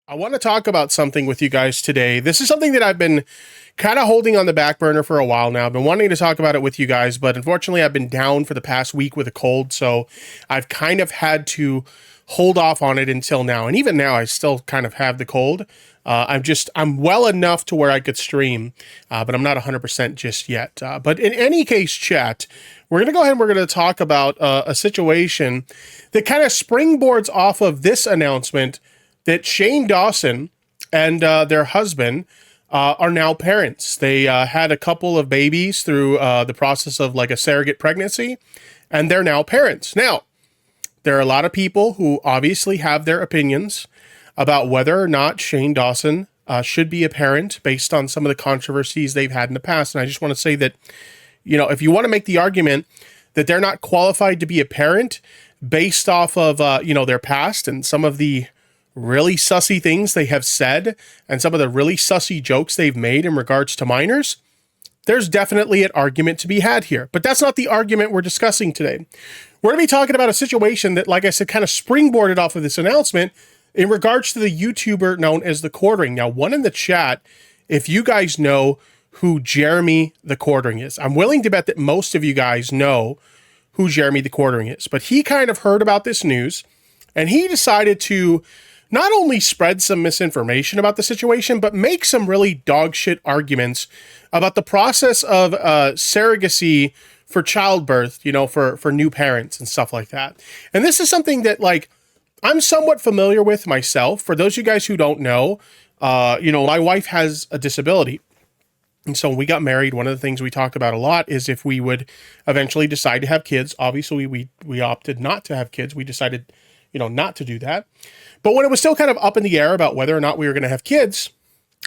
I want to talk about something with you guys today. This is something that I've been kind of holding on the back burner for a while now. I've been wanting to talk about it with you guys, but unfortunately I've been down for the past week with a cold, so I've kind of had to hold off on it until now. And even now I still kind of have the cold. I'm well enough to where I could stream, but I'm not 100% just yet. But in any case, chat, we're going to go ahead and we're going to talk about a situation that kind of springboards off of this announcement that Shane Dawson and their husband are now parents. They had a couple of babies through the process of like a surrogate pregnancy, and they're now parents. Now, there are a lot of people who obviously have their opinions about whether or not Shane Dawson should be a parent based on some of the controversies they've had in the past. And I just want to say that, you know, if you want to make the argument that they're not qualified to be a parent based off of, their past and some of the really sussy things they have said and some of the really sussy jokes they've made in regards to minors, there's definitely an argument to be had here. But that's not the argument we're discussing today. We're going to be talking about a situation that, like I said, kind of springboarded off of this announcement in regards to the YouTuber known as TheQuartering. Now, one in the chat, if you guys know who Jeremy TheQuartering is, I'm willing to bet that most of you guys know who Jeremy TheQuartering is, but he kind of heard about this news and he decided to not only spread some misinformation about the situation, but make some really dog shit arguments about the process of surrogacy for childbirth, for new parents and stuff like that. And this is something that, like, I'm somewhat familiar with myself. For those of you guys who don't know, my wife has a disability. And so when we got married, one of the things we talk about a lot is if we would eventually decide to have kids. Obviously, we opted not to have kids. We decided, not to do that. But when it was still kind of up in the air about whether or not we were going to have kids,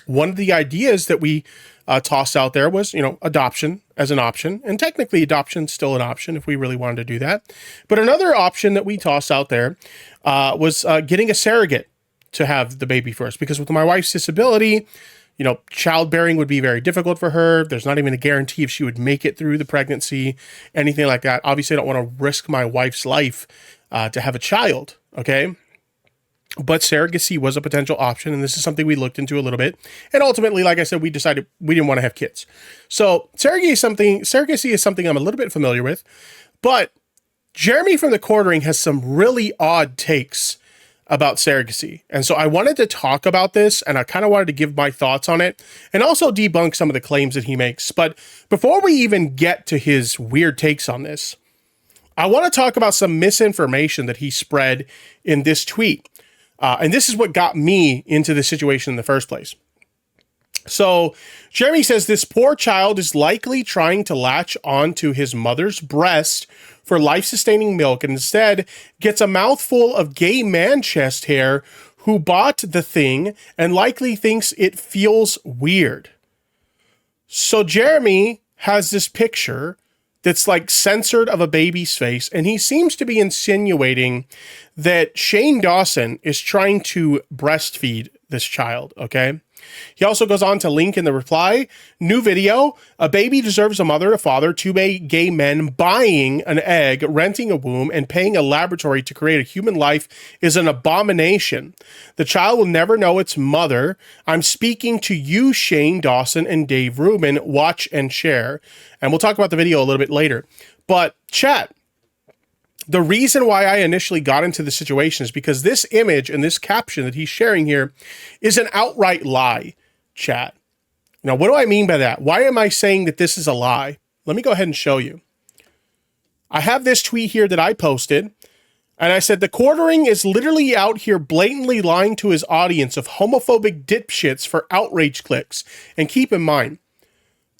one of the ideas that we tossed out there was, adoption as an option. And technically, adoption's still an option if we really wanted to do that. But another option that we tossed out there was getting a surrogate to have the baby first. Because with my wife's disability, childbearing would be very difficult for her. There's not even a guarantee if she would make it through the pregnancy, anything like that. Obviously, I don't want to risk my wife's life to have a child, okay? But surrogacy was a potential option, and this is something we looked into a little bit. And ultimately, like I said, we decided we didn't want to have kids. So surrogacy is something I'm a little bit familiar with. But Jeremy from TheQuartering has some really odd takes about surrogacy. And so I wanted to talk about this, and I kind of wanted to give my thoughts on it, and also debunk some of the claims that he makes. But before we even get to his weird takes on this, I want to talk about some misinformation that he spread in this tweet. And this is what got me into this situation in the first place. So Jeremy says this poor child is likely trying to latch onto his mother's breast for life-sustaining milk and instead gets a mouthful of gay man chest hair who bought the thing and likely thinks it feels weird. So Jeremy has this picture that's like censored of a baby's face, and he seems to be insinuating that Shane Dawson is trying to breastfeed this child, okay? He also goes on to link in the reply, new video, a baby deserves a mother, a father, two gay men buying an egg, renting a womb, and paying a laboratory to create a human life is an abomination. The child will never know its mother. I'm speaking to you, Shane Dawson and Dave Rubin. Watch and share. And we'll talk about the video a little bit later. But chat, the reason why I initially got into the situation is because this image and this caption that he's sharing here is an outright lie, chat. Now, what do I mean by that? Why am I saying that this is a lie? Let me go ahead and show you. I have this tweet here that I posted, and I said, TheQuartering is literally out here blatantly lying to his audience of homophobic dipshits for outrage clicks. And keep in mind,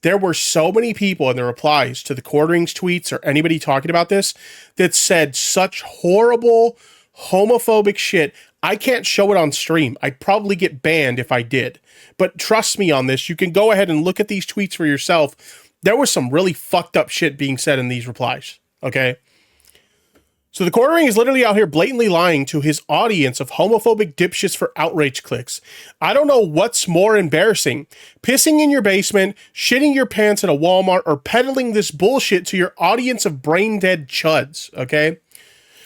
there were so many people in the replies to TheQuartering's tweets or anybody talking about this that said such horrible homophobic shit. I can't show it on stream. I'd probably get banned if I did. But trust me on this. You can go ahead and look at these tweets for yourself. There was some really fucked up shit being said in these replies. Okay? So TheQuartering is literally out here blatantly lying to his audience of homophobic dipshits for outrage clicks. I don't know what's more embarrassing, pissing in your basement, shitting your pants at a Walmart, or peddling this bullshit to your audience of brain-dead chuds, okay?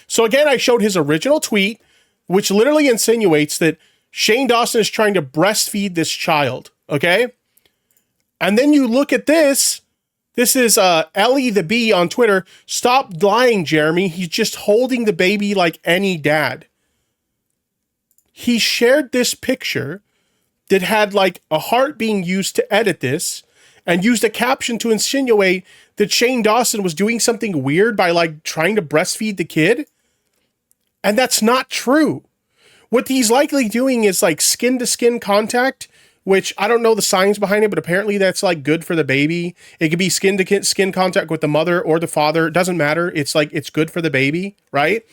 So again, I showed his original tweet, which literally insinuates that Shane Dawson is trying to breastfeed this child, okay? And then you look at this. This is Ellie the Bee on Twitter. Stop lying, Jeremy. He's just holding the baby like any dad. He shared this picture that had like a heart being used to edit this and used a caption to insinuate that Shane Dawson was doing something weird by like trying to breastfeed the kid. And that's not true. What he's likely doing is like skin to skin contact, which I don't know the science behind it, but apparently that's like good for the baby. It could be skin to skin contact with the mother or the father. It doesn't matter. It's like, it's good for the baby, right?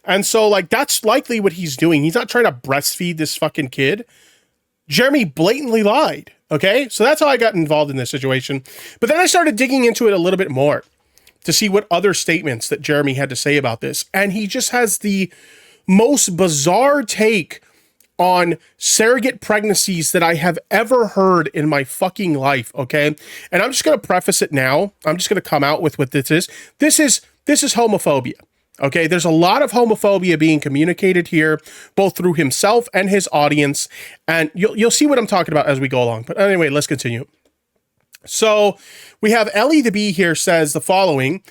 And so like, that's likely what he's doing. He's not trying to breastfeed this fucking kid. Jeremy blatantly lied. Okay. So that's how I got involved in this situation. But then I started digging into it a little bit more to see what other statements that Jeremy had to say about this. And he just has the most bizarre take on surrogate pregnancies that I have ever heard in my fucking life, okay? And I'm just going to preface it now. I'm just going to come out with what this is. This is homophobia, okay? There's a lot of homophobia being communicated here, both through himself and his audience, and you'll see what I'm talking about as we go along. But anyway, let's continue. So we have Ellie the Bee here says the following.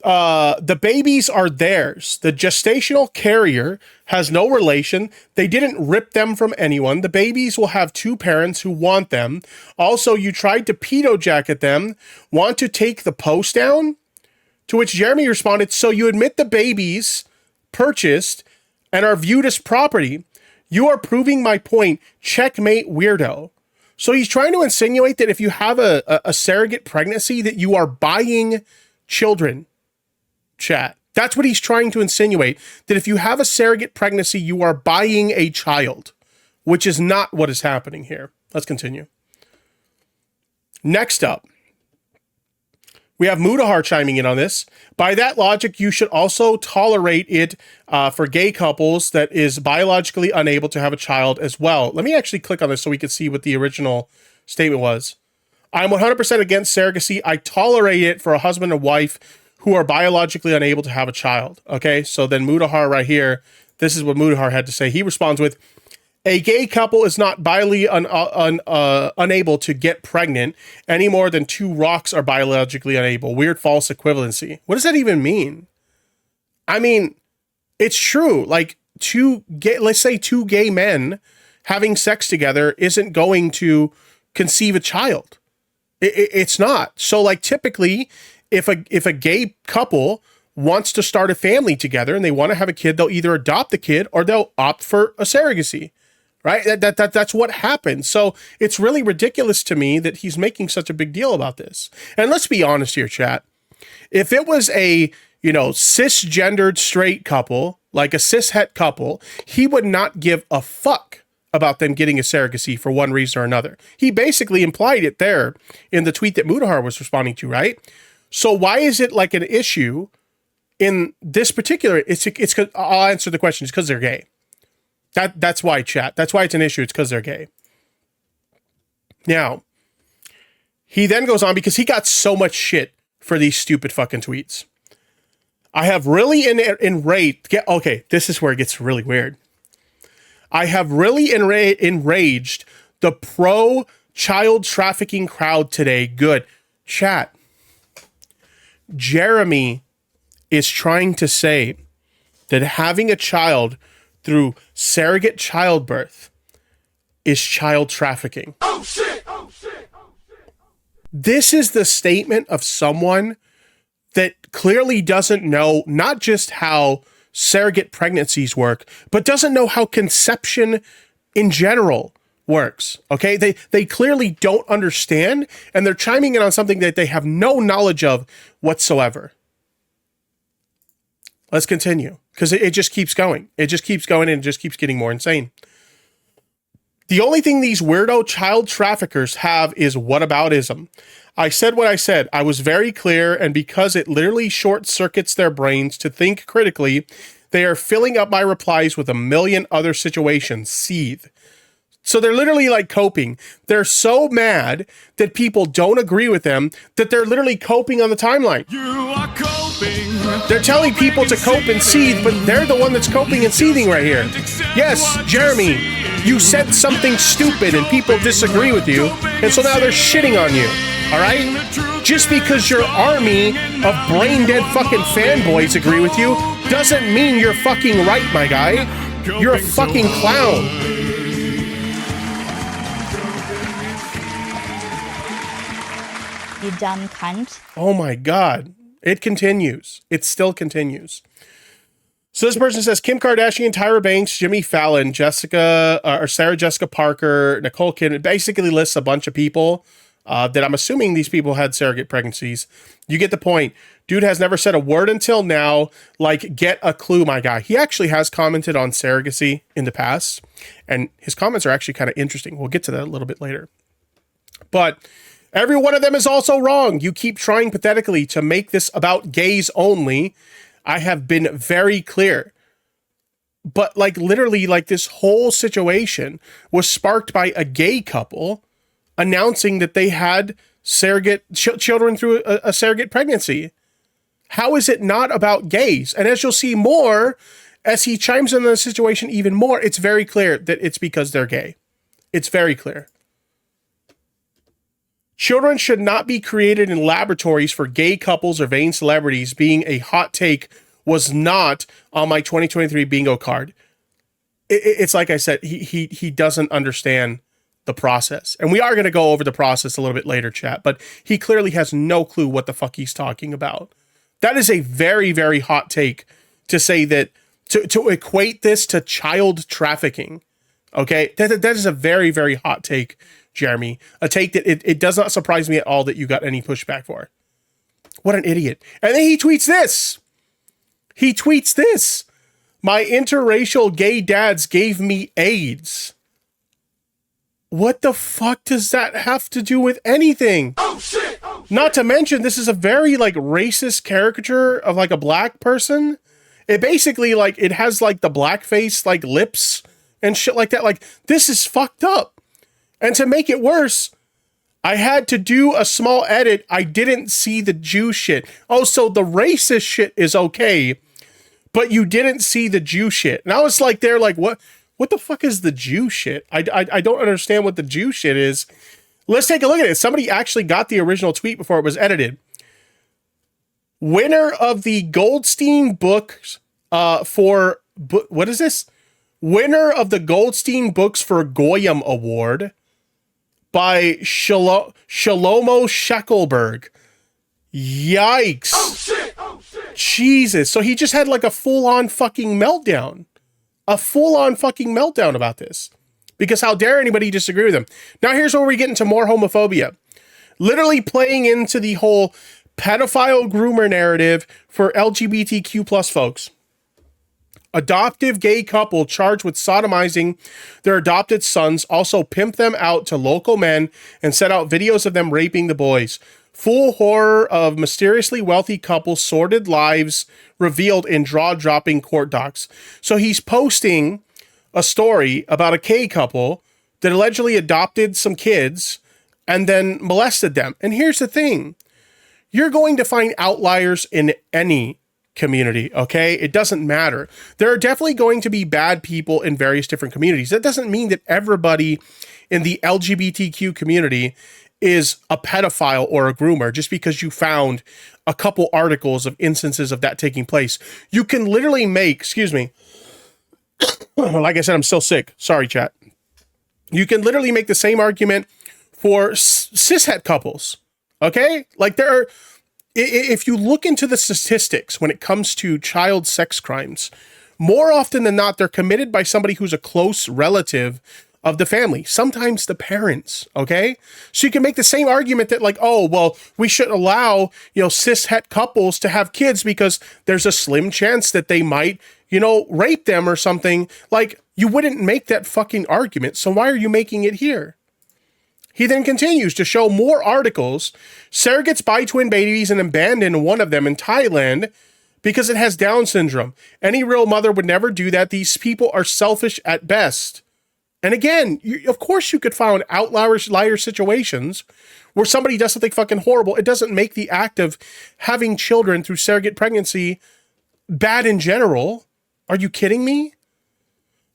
The babies are theirs. The gestational carrier has no relation. They didn't rip them from anyone. The babies will have two parents who want them. Also, you tried to pedo jacket them. Want to take the post down? To which Jeremy responded, so you admit the babies purchased and are viewed as property. You are proving my point. Checkmate, weirdo. So he's trying to insinuate that if you have a surrogate pregnancy, that you are buying children. Chat. That's what he's trying to insinuate, that if you have a surrogate pregnancy, you are buying a child, which is not what is happening here. Let's continue. Next up, we have Mudahar chiming in on this. By that logic, you should also tolerate it for gay couples that is biologically unable to have a child as well. Let me actually click on this so we can see what the original statement was. I'm 100% against surrogacy. I tolerate it for a husband and wife who are biologically unable to have a child. Okay, so then Mudahar right here, this is what Mudahar had to say. He responds with, a gay couple is not biologically unable to get pregnant any more than two rocks are biologically unable. Weird false equivalency. What does that even mean? I mean, it's true. Like let's say two gay men having sex together isn't going to conceive a child. It's not. So like typically, if a gay couple wants to start a family together and they want to have a kid, they'll either adopt the kid or they'll opt for a surrogacy, right? That's what happens. So it's really ridiculous to me that he's making such a big deal about this. And let's be honest here, chat. If it was a, cisgendered straight couple, like a cishet couple, he would not give a fuck about them getting a surrogacy for one reason or another. He basically implied it there in the tweet that Mudahar was responding to, right? So why is it like an issue in this particular? It's I'll answer the question. It's because they're gay. That's why, chat. That's why it's an issue. It's because they're gay. Now, he then goes on because he got so much shit for these stupid fucking tweets. I have really enraged. Okay, this is where it gets really weird. I have really enraged the pro child trafficking crowd today. Good. Chat. Jeremy is trying to say that having a child through surrogate childbirth is child trafficking. Oh shit! Oh shit! Oh shit! This is the statement of someone that clearly doesn't know not just how surrogate pregnancies work, but doesn't know how conception in general works. Okay, they clearly don't understand, and they're chiming in on something that they have no knowledge of whatsoever. Let's continue, because it just keeps going. It just keeps going, and it just keeps getting more insane. The only thing these weirdo child traffickers have is whataboutism. I said what I said. I was very clear, and because it literally short circuits their brains to think critically, they are filling up my replies with a million other situations. Seethe. So they're literally like coping. They're so mad that people don't agree with them that they're literally coping on the timeline. You are coping. They're telling people to cope and seethe, but they're the one that's coping and seething right here. Yes, Jeremy, You said something stupid and people disagree with you, and so now they're shitting on you, all right? Just because your army of brain-dead fucking fanboys agree with you doesn't mean you're fucking right, my guy. You're a fucking clown. You dumb cunt. Oh my God. It continues. It still continues. So this person says Kim Kardashian, Tyra Banks, Jimmy Fallon, Sarah Jessica Parker, Nicole Kidman. It basically lists a bunch of people that I'm assuming these people had surrogate pregnancies. You get the point. Dude has never said a word until now. Like, get a clue, my guy. He actually has commented on surrogacy in the past, and his comments are actually kind of interesting. We'll get to that a little bit later. But every one of them is also wrong. You keep trying pathetically to make this about gays only. I have been very clear. But like literally like this whole situation was sparked by a gay couple announcing that they had surrogate children through a surrogate pregnancy. How is it not about gays? And as you'll see more, as he chimes in on the situation even more, it's very clear that it's because they're gay. It's very clear. Children should not be created in laboratories for gay couples or vain celebrities being a hot take was not on my 2023 bingo card. It's like I said, he doesn't understand the process. And we are going to go over the process a little bit later, chat, but he clearly has no clue what the fuck he's talking about. That is a very, very hot take to say that, to equate this to child trafficking. Okay, that is a very, very hot take, Jeremy. A take that it does not surprise me at all that you got any pushback for. What an idiot. And then he tweets this. My interracial gay dads gave me AIDS. What the fuck does that have to do with anything? Oh shit! Not to mention, this is a very like racist caricature of like a black person. It basically like, it has like the blackface like lips and shit like that. Like, this is fucked up. And to make it worse, I had to do a small edit. I didn't see the Jew shit. Oh, so the racist shit is okay, but you didn't see the Jew shit. And I was like, they're like, what the fuck is the Jew shit? I don't understand what the Jew shit is. Let's take a look at it. Somebody actually got the original tweet before it was edited. Winner of the Goldstein Books what is this? Winner of the Goldstein Books for Goyim Award by Shlomo Scheckelberg. Yikes. Oh shit. Jesus. So he just had like a full-on fucking meltdown. A full-on fucking meltdown about this. Because how dare anybody disagree with him? Now here's where we get into more homophobia. Literally playing into the whole pedophile groomer narrative for LGBTQ plus folks. Adoptive gay couple charged with sodomizing their adopted sons also pimp them out to local men and set out videos of them raping the boys. Full horror of mysteriously wealthy couples' sordid lives revealed in jaw-dropping court docs. So he's posting a story about a gay couple that allegedly adopted some kids and then molested them. And here's the thing. You're going to find outliers in any community, okay? It doesn't matter. There are definitely going to be bad people in various different communities. That doesn't mean that everybody in the LGBTQ community is a pedophile or a groomer just because you found a couple articles of instances of that taking place. You can literally make, excuse me, like I said, I'm still sick. Sorry, chat. You can literally make the same argument for cishet couples, okay? Like there are, if you look into the statistics when it comes to child sex crimes, more often than not, they're committed by somebody who's a close relative of the family, sometimes the parents, okay? So you can make the same argument that like, oh, well, we shouldn't allow, cishet couples to have kids because there's a slim chance that they might, rape them or something. Like, you wouldn't make that fucking argument, so why are you making it here? He then continues to show more articles. Surrogates buy twin babies and abandon one of them in Thailand because it has Down syndrome. Any real mother would never do that. These people are selfish at best. And again, of course you could find outlier situations where somebody does something fucking horrible. It doesn't make the act of having children through surrogate pregnancy bad in general. Are you kidding me?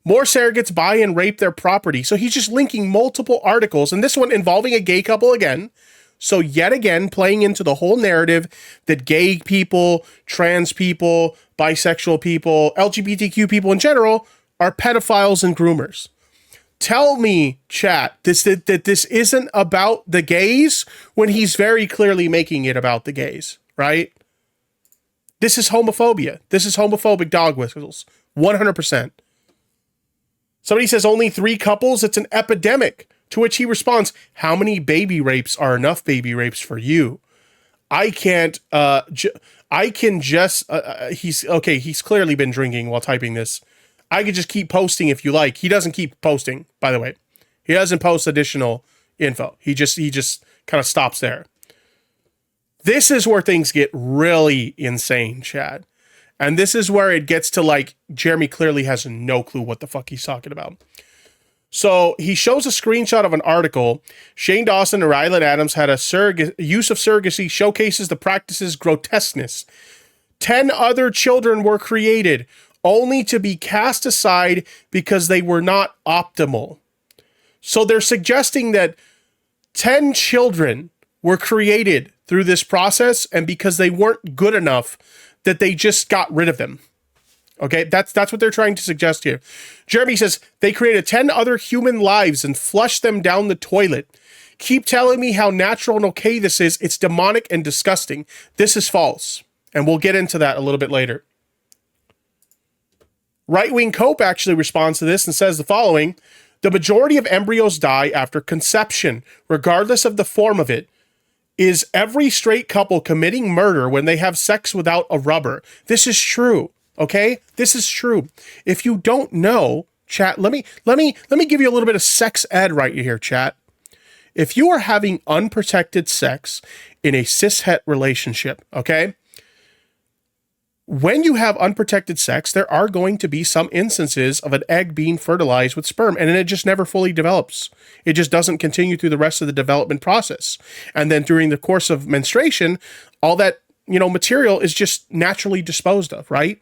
More surrogates buy and rape their property. So he's just linking multiple articles, and this one involving a gay couple again. So yet again, playing into the whole narrative that gay people, trans people, bisexual people, LGBTQ people in general are pedophiles and groomers. Tell me, chat, that this isn't about the gays when he's very clearly making it about the gays, right? This is homophobia. This is homophobic dog whistles. 100%. Somebody says only 3 couples. It's an epidemic. To which he responds, how many baby rapes are enough baby rapes for you? I can't, he's clearly been drinking while typing this. I could just keep posting if you like. He doesn't keep posting, by the way. He doesn't post additional info. He just kind of stops there. This is where things get really insane, Chad. And this is where it gets to like, Jeremy clearly has no clue what the fuck he's talking about. So he shows a screenshot of an article. Shane Dawson and Rylan Adams had a use of surrogacy showcases the practice's grotesqueness. 10 other children were created, only to be cast aside because they were not optimal. So they're suggesting that 10 children were created through this process, and because they weren't good enough, that they just got rid of them. Okay, that's what they're trying to suggest here. Jeremy says, they created 10 other human lives and flushed them down the toilet. Keep telling me how natural and okay this is. It's demonic and disgusting. This is false. And we'll get into that a little bit later. Right-wing Cope actually responds to this and says the following: the majority of embryos die after conception, regardless of the form of it. Is every straight couple committing murder when they have sex without a rubber? This is true. Okay, this is true. If you don't know, chat, let me give you a little bit of sex ed right here, chat. If you are having unprotected sex in a cishet relationship, okay, when you have unprotected sex, there are going to be some instances of an egg being fertilized with sperm, and then it just never fully develops. It just doesn't continue through the rest of the development process. And then during the course of menstruation, all that, material is just naturally disposed of, right?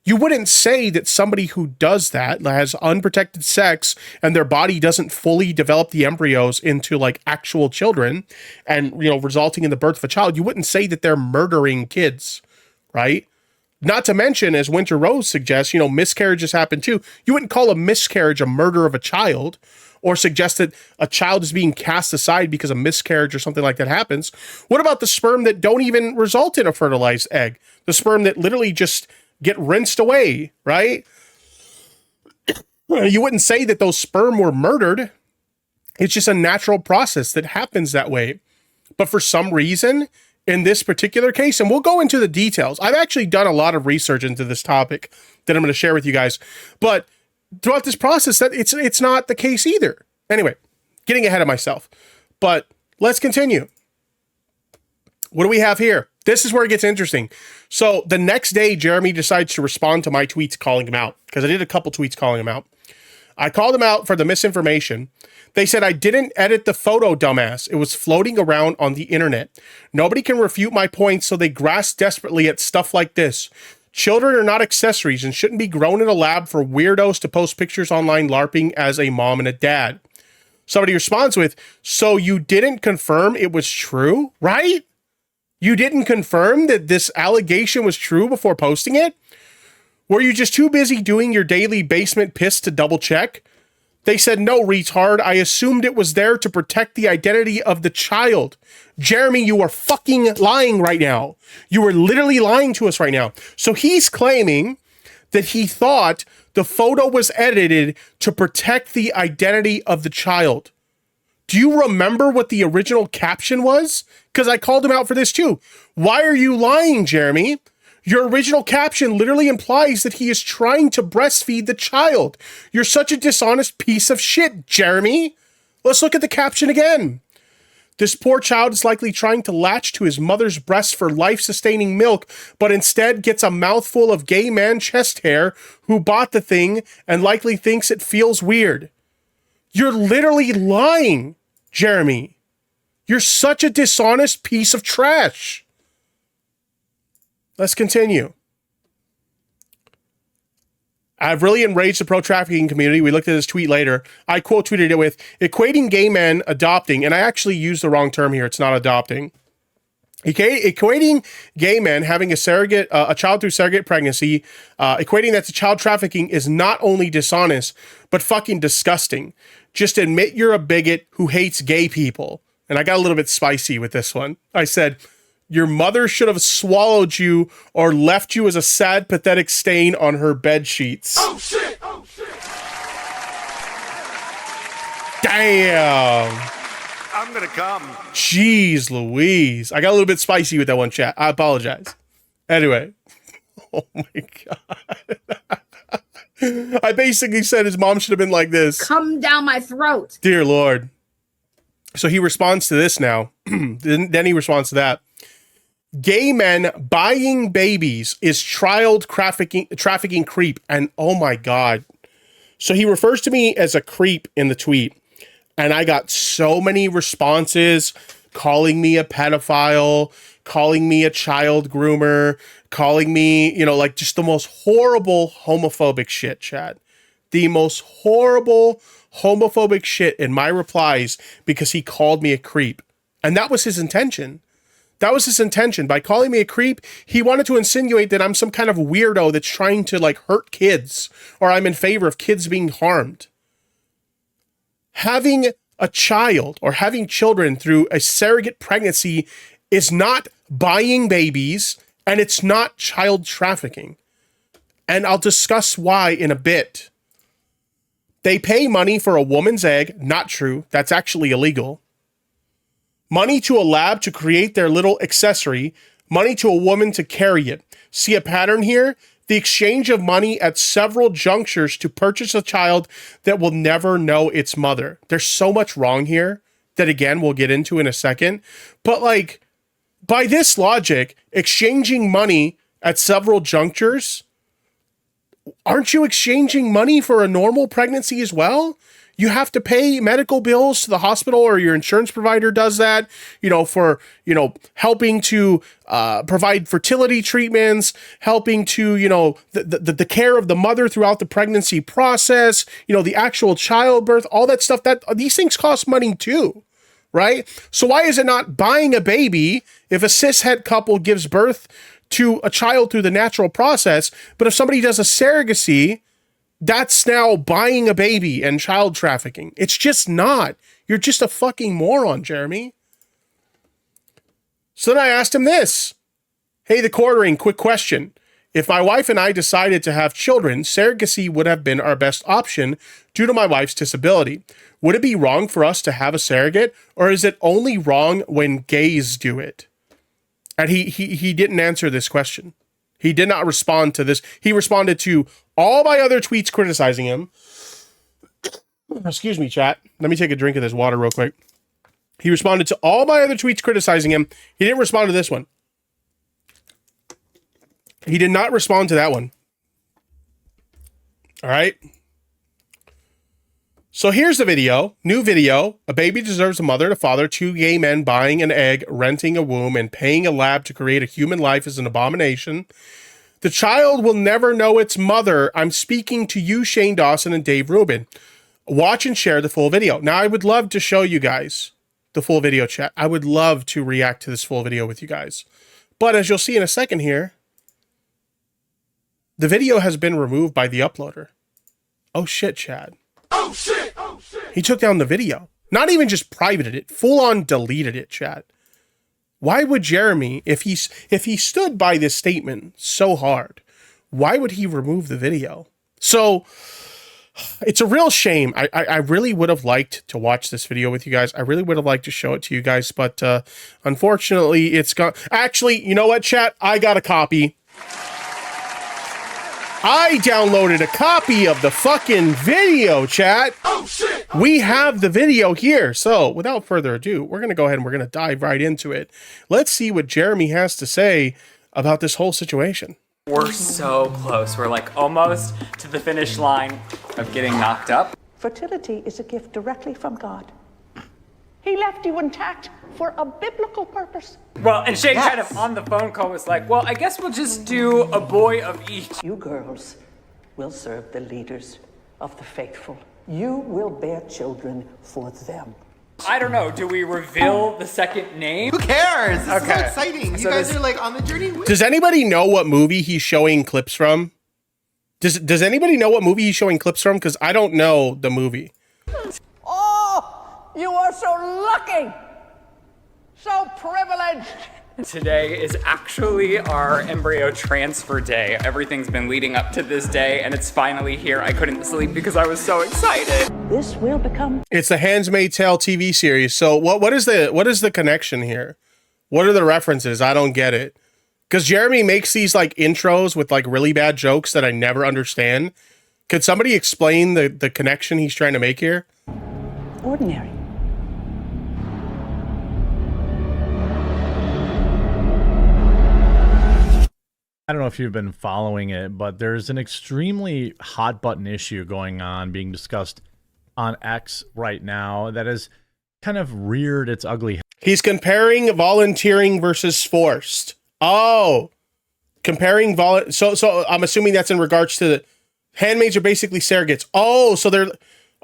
You wouldn't say that somebody who does that, has unprotected sex, and their body doesn't fully develop the embryos into like actual children and, resulting in the birth of a child, you wouldn't say that they're murdering kids, right? Not to mention, as Winter Rose suggests, miscarriages happen too. You wouldn't call a miscarriage a murder of a child, or suggest that a child is being cast aside because a miscarriage or something like that happens. What about the sperm that don't even result in a fertilized egg? The sperm that literally just get rinsed away, right? You wouldn't say that those sperm were murdered. It's just a natural process that happens that way. But for some reason, in this particular case, and we'll go into the details. I've actually done a lot of research into this topic that I'm going to share with you guys. But throughout this process, that it's not the case either. Anyway, getting ahead of myself. But let's continue. What do we have here? This is where it gets interesting. So the next day, Jeremy decides to respond to my tweets calling him out, because I did a couple tweets calling him out. I called him out for the misinformation. They said I didn't edit the photo, dumbass. It was floating around on the internet. Nobody can refute my points, so they grasp desperately at stuff like this. Children are not accessories and shouldn't be grown in a lab for weirdos to post pictures online LARPing as a mom and a dad. Somebody responds with, so you didn't confirm it was true, right? You didn't confirm that this allegation was true before posting it? Were you just too busy doing your daily basement piss to double check? They said, no, retard. I assumed it was there to protect the identity of the child. Jeremy, you are fucking lying right now. You are literally lying to us right now. So he's claiming that he thought the photo was edited to protect the identity of the child. Do you remember what the original caption was? Because I called him out for this too. Why are you lying, Jeremy? Your original caption literally implies that he is trying to breastfeed the child. You're such a dishonest piece of shit, Jeremy. Let's look at the caption again. This poor child is likely trying to latch to his mother's breast for life-sustaining milk, but instead gets a mouthful of gay man chest hair who bought the thing and likely thinks it feels weird. You're literally lying, Jeremy. You're such a dishonest piece of trash. Let's continue. I've really enraged the pro-trafficking community. We looked at this tweet later. I quote tweeted it with equating gay men adopting, and I actually used the wrong term here. It's not adopting. Equating gay men having a surrogate, a child through surrogate pregnancy, equating that to child trafficking is not only dishonest, but fucking disgusting. Just admit you're a bigot who hates gay people. And I got a little bit spicy with this one. I said, your mother should have swallowed you or left you as a sad, pathetic stain on her bed sheets. Oh shit! Oh shit! Damn! I'm gonna come. Jeez Louise. I got a little bit spicy with that one, chat. I apologize. Anyway. Oh my God. I basically said his mom should have been like this. Come down my throat. Dear Lord. So he responds to this now. Then he responds to that. Gay men buying babies is child trafficking creep. And oh my God. So he refers to me as a creep in the tweet. And I got so many responses calling me a pedophile, calling me a child groomer, calling me, like just the most horrible homophobic shit, chat. The most horrible homophobic shit in my replies because he called me a creep. And that was his intention. That was his intention. By calling me a creep, he wanted to insinuate that I'm some kind of weirdo that's trying to like hurt kids, or I'm in favor of kids being harmed. Having a child or having children through a surrogate pregnancy is not buying babies, and it's not child trafficking. And I'll discuss why in a bit. They pay money for a woman's egg. Not true. That's actually illegal. Money to a lab to create their little accessory. Money to a woman to carry it. See a pattern here? The exchange of money at several junctures to purchase a child that will never know its mother. There's so much wrong here that, again, we'll get into in a second. But like, by this logic, exchanging money at several junctures, aren't you exchanging money for a normal pregnancy as well? You have to pay medical bills to the hospital, or your insurance provider does that, for, helping to provide fertility treatments, helping to, the care of the mother throughout the pregnancy process, the actual childbirth, all that stuff. That these things cost money too, right? So why is it not buying a baby if a cishet couple gives birth to a child through the natural process, but if somebody does a surrogacy, that's now buying a baby and child trafficking? It's just not. You're just a fucking moron, Jeremy. So then I asked him this. Hey, TheQuartering, quick question. If my wife and I decided to have children, surrogacy would have been our best option due to my wife's disability. Would it be wrong for us to have a surrogate, or is it only wrong when gays do it? And he didn't answer this question. He did not respond to this. He responded to all my other tweets criticizing him. Excuse me, chat. Let me take a drink of this water real quick. He responded to all my other tweets criticizing him. He didn't respond to this one. He did not respond to that one. All right. So here's the video. New video. A baby deserves a mother and a father. Two gay men buying an egg, renting a womb, and paying a lab to create a human life is an abomination. The child will never know its mother. I'm speaking to you, Shane Dawson and Dave Rubin. Watch and share the full video. Now, I would love to show you guys the full video, chat. I would love to react to this full video with you guys. But as you'll see in a second here, the video has been removed by the uploader. Oh shit, Chad. Oh shit! Oh shit! He took down the video. Not even just privated it, full on deleted it, chat. Why would Jeremy, if he stood by this statement so hard, why would he remove the video? So it's a real shame. I really would have liked to watch this video with you guys. I really would have liked to show it to you guys, but unfortunately it's gone. Actually, you know what, chat? I got a copy. I downloaded a copy of the fucking video, chat. Oh, shit. We have the video here. So without further ado, we're going to go ahead and we're going to dive right into it. Let's see what Jeremy has to say about this whole situation. We're so close. We're like almost to the finish line of getting knocked up. Fertility is a gift directly from God. He left you intact for a biblical purpose. Well, and Shane kind of on the phone call was like, well, I guess we'll just do a boy of each. You girls will serve the leaders of the faithful. You will bear children for them. I don't know. Do we reveal the second name? Who cares? This is so Okay. exciting. You So guys this- are like on the journey with Does anybody know what movie he's showing clips from? Does anybody know what movie he's showing clips from? Because I don't know the movie. Oh, you are so lucky, so privileged. Today is actually our embryo transfer day. Everything's been leading up to this day, and it's finally here. I couldn't sleep because I was so excited. This will become It's the Handmaid's Tale TV series. So what is the connection here? What are the references? I don't get it. Because Jeremy makes these like intros with like really bad jokes that I never understand. Could somebody explain the connection he's trying to make here? ordinary. I don't know if you've been following it, but there's an extremely hot button issue going on being discussed on X right now that has kind of reared its ugly head. He's comparing volunteering versus forced. Oh, comparing so I'm assuming that's in regards to the handmaids are basically surrogates. Oh, so they're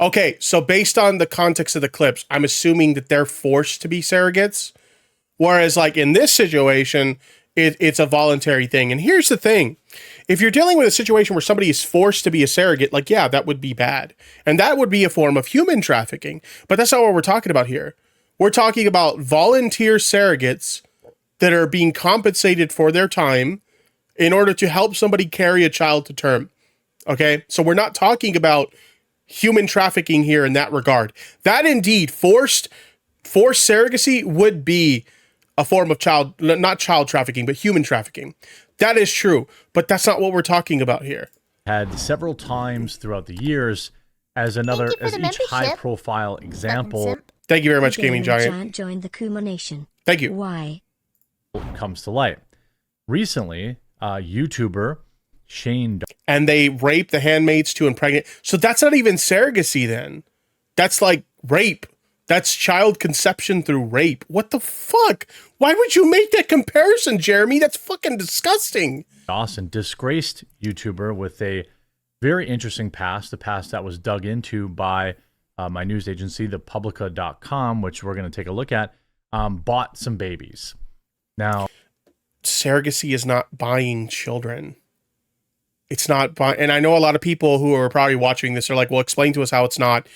okay. So based on the context of the clips, I'm assuming that they're forced to be surrogates. Whereas like in this situation, it's a voluntary thing. And here's the thing. If you're dealing with a situation where somebody is forced to be a surrogate, like, yeah, that would be bad. And that would be a form of human trafficking. But that's not what we're talking about here. We're talking about volunteer surrogates that are being compensated for their time in order to help somebody carry a child to term. Okay? So we're not talking about human trafficking here in that regard. That indeed, forced surrogacy would be a form of not child trafficking, but human trafficking. That is true, but that's not what we're talking about here. Had several times throughout the years as another, as each high-profile example Thank you very much, Gaming Giant. Joined the Kuma Nation. Thank you. Why? comes to light. Recently, YouTuber Shane And they rape the handmaids to impregnate. So that's not even surrogacy then. That's like rape. That's child conception through rape. What the fuck? Why would you make that comparison, Jeremy? That's fucking disgusting. Dawson, disgraced YouTuber with a very interesting past, a past that was dug into by my news agency, thepublica.com, which we're going to take a look at, bought some babies. Now, surrogacy is not buying children. It's not buying, and I know a lot of people who are probably watching this are like, well, explain to us how it's not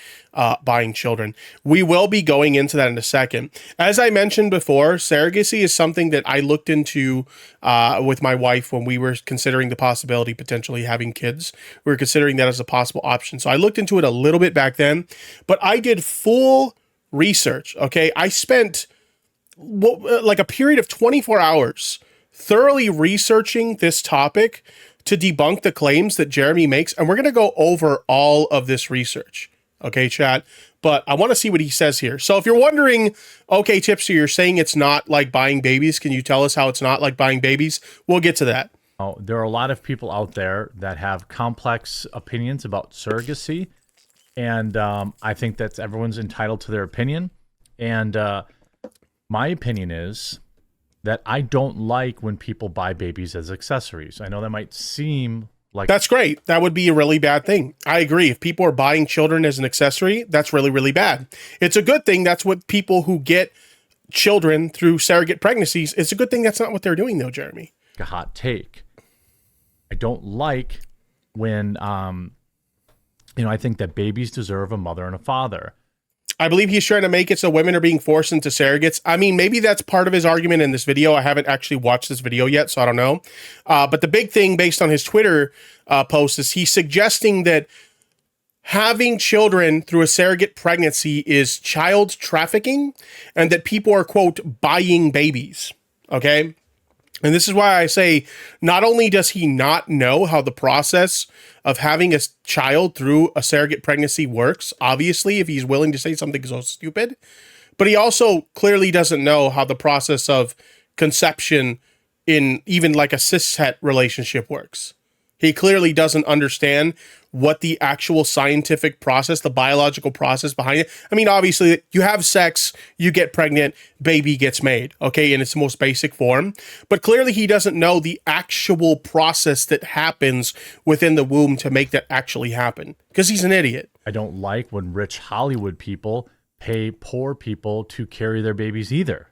buying children. We will be going into that in a second. As I mentioned before, surrogacy is something that I looked into with my wife when we were considering the possibility potentially having kids. We were considering that as a possible option. So I looked into it a little bit back then, but I did full research. Okay. I spent like a period of 24 hours thoroughly researching this topic to debunk the claims that Jeremy makes. And we're going to go over all of this research. Okay, chat. But I want to see what he says here. So if you're wondering, okay, Tipsy, you're saying it's not like buying babies. Can you tell us how it's not like buying babies? We'll get to that. there are a lot of people out there that have complex opinions about surrogacy. And I think that everyone's entitled to their opinion. And my opinion is that I don't like when people buy babies as accessories. I know that might seem like... That's great. That would be a really bad thing. I agree. If people are buying children as an accessory, that's really, really bad. It's a good thing. That's what people who get children through surrogate pregnancies, it's a good thing that's not what they're doing though, Jeremy. A hot take. I don't like when, I think that babies deserve a mother and a father. I believe he's trying to make it so women are being forced into surrogates. I mean, maybe that's part of his argument in this video. I haven't actually watched this video yet, so I don't know. But the big thing based on his Twitter post is he's suggesting that having children through a surrogate pregnancy is child trafficking and that people are, quote, buying babies. Okay? And this is why I say not only does he not know how the process of having a child through a surrogate pregnancy works, obviously, if he's willing to say something so stupid, but he also clearly doesn't know how the process of conception in even like a cishet relationship works. He clearly doesn't understand what the actual scientific process, the biological process behind it. I mean, obviously, you have sex, you get pregnant, baby gets made, okay, in its most basic form. But clearly, he doesn't know the actual process that happens within the womb to make that actually happen, because he's an idiot. I don't like when rich Hollywood people pay poor people to carry their babies either.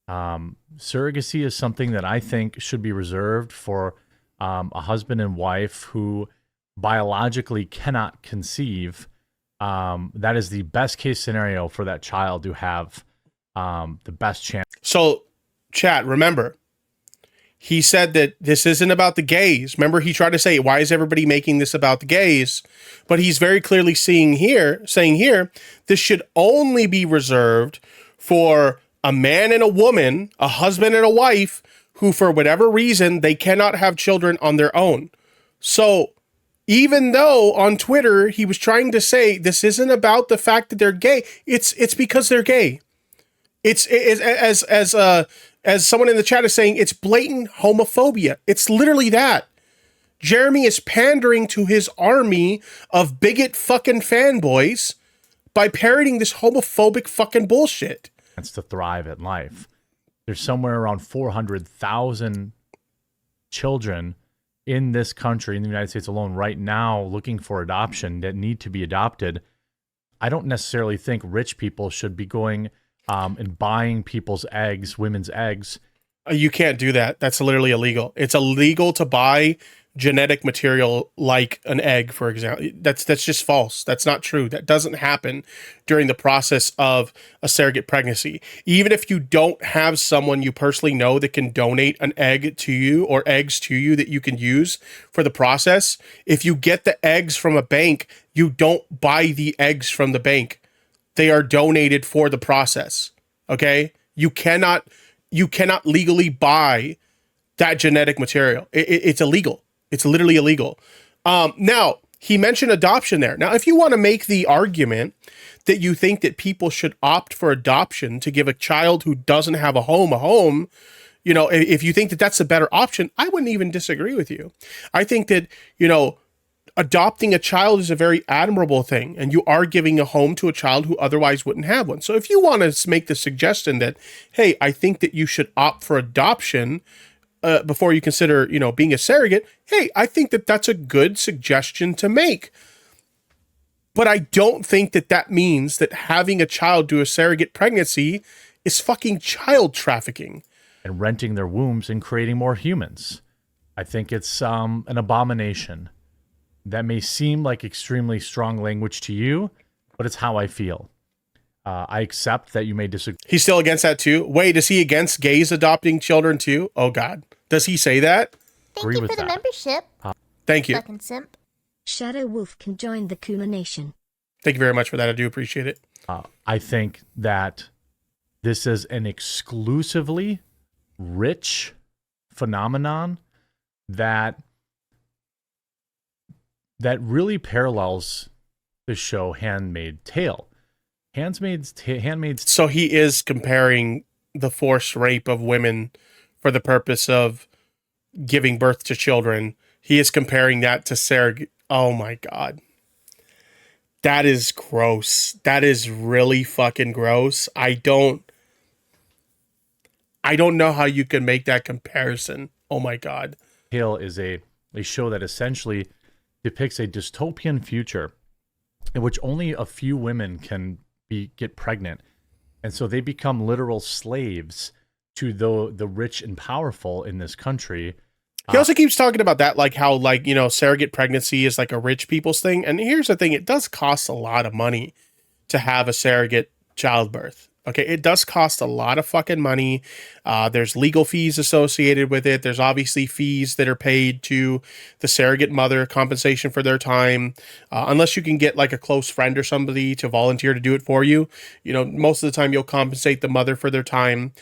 Surrogacy is something that I think should be reserved for a husband and wife who biologically cannot conceive. That is the best case scenario for that child to have the best chance. So, chat, remember, he said that this isn't about the gays. Remember, he tried to say, why is everybody making this about the gays? But he's very clearly saying here, this should only be reserved for a man and a woman, a husband and a wife, who, for whatever reason, they cannot have children on their own. So, even though on Twitter he was trying to say this isn't about the fact that they're gay, it's because they're gay. It's as someone in the chat is saying, it's blatant homophobia. It's literally that. Jeremy is pandering to his army of bigot fucking fanboys by parroting this homophobic fucking bullshit. To thrive in life. There's somewhere around 400,000 children in this country, in the United States alone, right now, looking for adoption that need to be adopted. I don't necessarily think rich people should be going and buying people's eggs, women's eggs. You can't do that. That's literally illegal. It's illegal to buy genetic material like an egg, for example. That's just false. That's not true. That doesn't happen during the process of a surrogate pregnancy. Even if you don't have someone you personally know that can donate an egg to you or eggs to you that you can use for the process, if you get the eggs from a bank, you don't buy the eggs from the bank. They are donated for the process. Okay? You cannot legally buy that genetic material. It's illegal. It's literally illegal. Now, he mentioned adoption there. Now, if you want to make the argument that you think that people should opt for adoption to give a child who doesn't have a home, you know, if you think that that's a better option, I wouldn't even disagree with you. I think that, you know, adopting a child is a very admirable thing, and you are giving a home to a child who otherwise wouldn't have one. So if you want to make the suggestion that, hey, I think that you should opt for adoption before you consider, you know, being a surrogate, hey, I think that that's a good suggestion to make. But I don't think that that means that having a child do a surrogate pregnancy is fucking child trafficking. And renting their wombs and creating more humans. I think it's an abomination. That may seem like extremely strong language to you, but it's how I feel. I accept that you may disagree. He's still against that too? Wait, is he against gays adopting children too? Oh, God. Does he say that? Thank you for the membership. Thank you. Fucking simp. Shadow Wolf can join the Kuma Nation. Thank you very much for that. I do appreciate it. I think that this is an exclusively rich phenomenon that really parallels the show Handmaid's Tale. Handmaid's. So he is comparing the forced rape of women for the purpose of giving birth to children. He is comparing that to surrogate. Oh my God. That is gross. That is really fucking gross. I don't know how you can make that comparison. Oh my God. Tale is a show that essentially depicts a dystopian future in which only a few women can get pregnant, and so they become literal slaves to the rich and powerful in this country. He also keeps talking about that, like how, like, you know, surrogate pregnancy is like a rich people's thing. And here's the thing, it does cost a lot of money to have a surrogate childbirth. Okay, it does cost a lot of fucking money. There's legal fees associated with it. There's obviously fees that are paid to the surrogate mother, compensation for their time. Unless you can get like a close friend or somebody to volunteer to do it for you. You know, most of the time you'll compensate the mother for their time.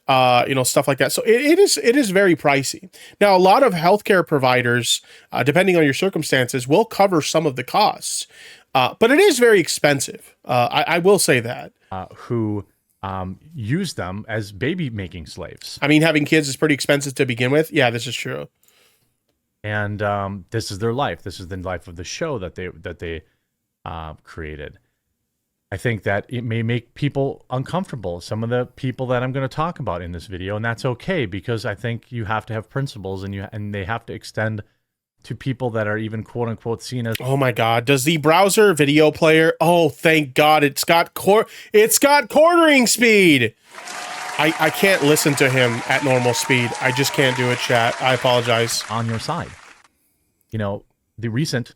You know, stuff like that. So it is very pricey. Now, a lot of healthcare providers, depending on your circumstances, will cover some of the costs. But it is very expensive. I will say that. Who use them as baby making slaves. I mean, having kids is pretty expensive to begin with. Yeah, this is true. and this is their life. This is the life of the show that they created. I think that it may make people uncomfortable, some of the people that I'm going to talk about in this video, and that's okay, because I think you have to have principles, and they have to extend to people that are even quote unquote seen as. Oh my God! Does the browser video player? Oh, thank God! It's got quartering speed. I can't listen to him at normal speed. I just can't do it, chat. I apologize. On your side, you know, the recent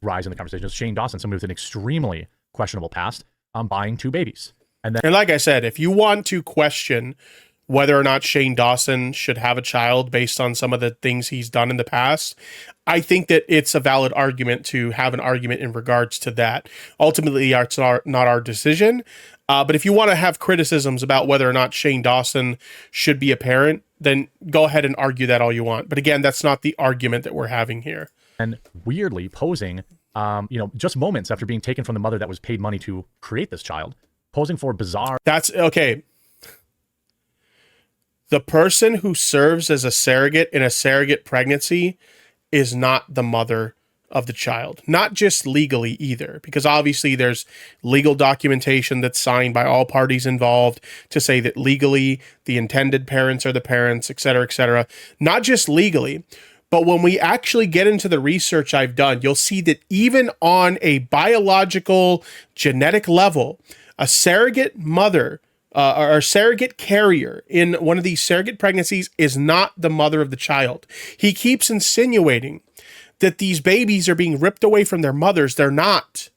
rise in the conversation is Shane Dawson, somebody with an extremely questionable past, buying 2 babies. And like I said, if you want to question whether or not Shane Dawson should have a child based on some of the things he's done in the past, I think that it's a valid argument to have an argument in regards to that. Ultimately, it's not our decision. But if you want to have criticisms about whether or not Shane Dawson should be a parent, then go ahead and argue that all you want. But again, that's not the argument that we're having here. And weirdly posing, just moments after being taken from the mother that was paid money to create this child, posing for bizarre. That's okay. The person who serves as a surrogate in a surrogate pregnancy is not the mother of the child. Not just legally either, because obviously there's legal documentation that's signed by all parties involved to say that legally the intended parents are the parents, et cetera, et cetera. Not just legally, but when we actually get into the research I've done, you'll see that even on a biological genetic level, a surrogate mother or surrogate carrier in one of these surrogate pregnancies is not the mother of the child. He keeps insinuating that these babies are being ripped away from their mothers. They're not.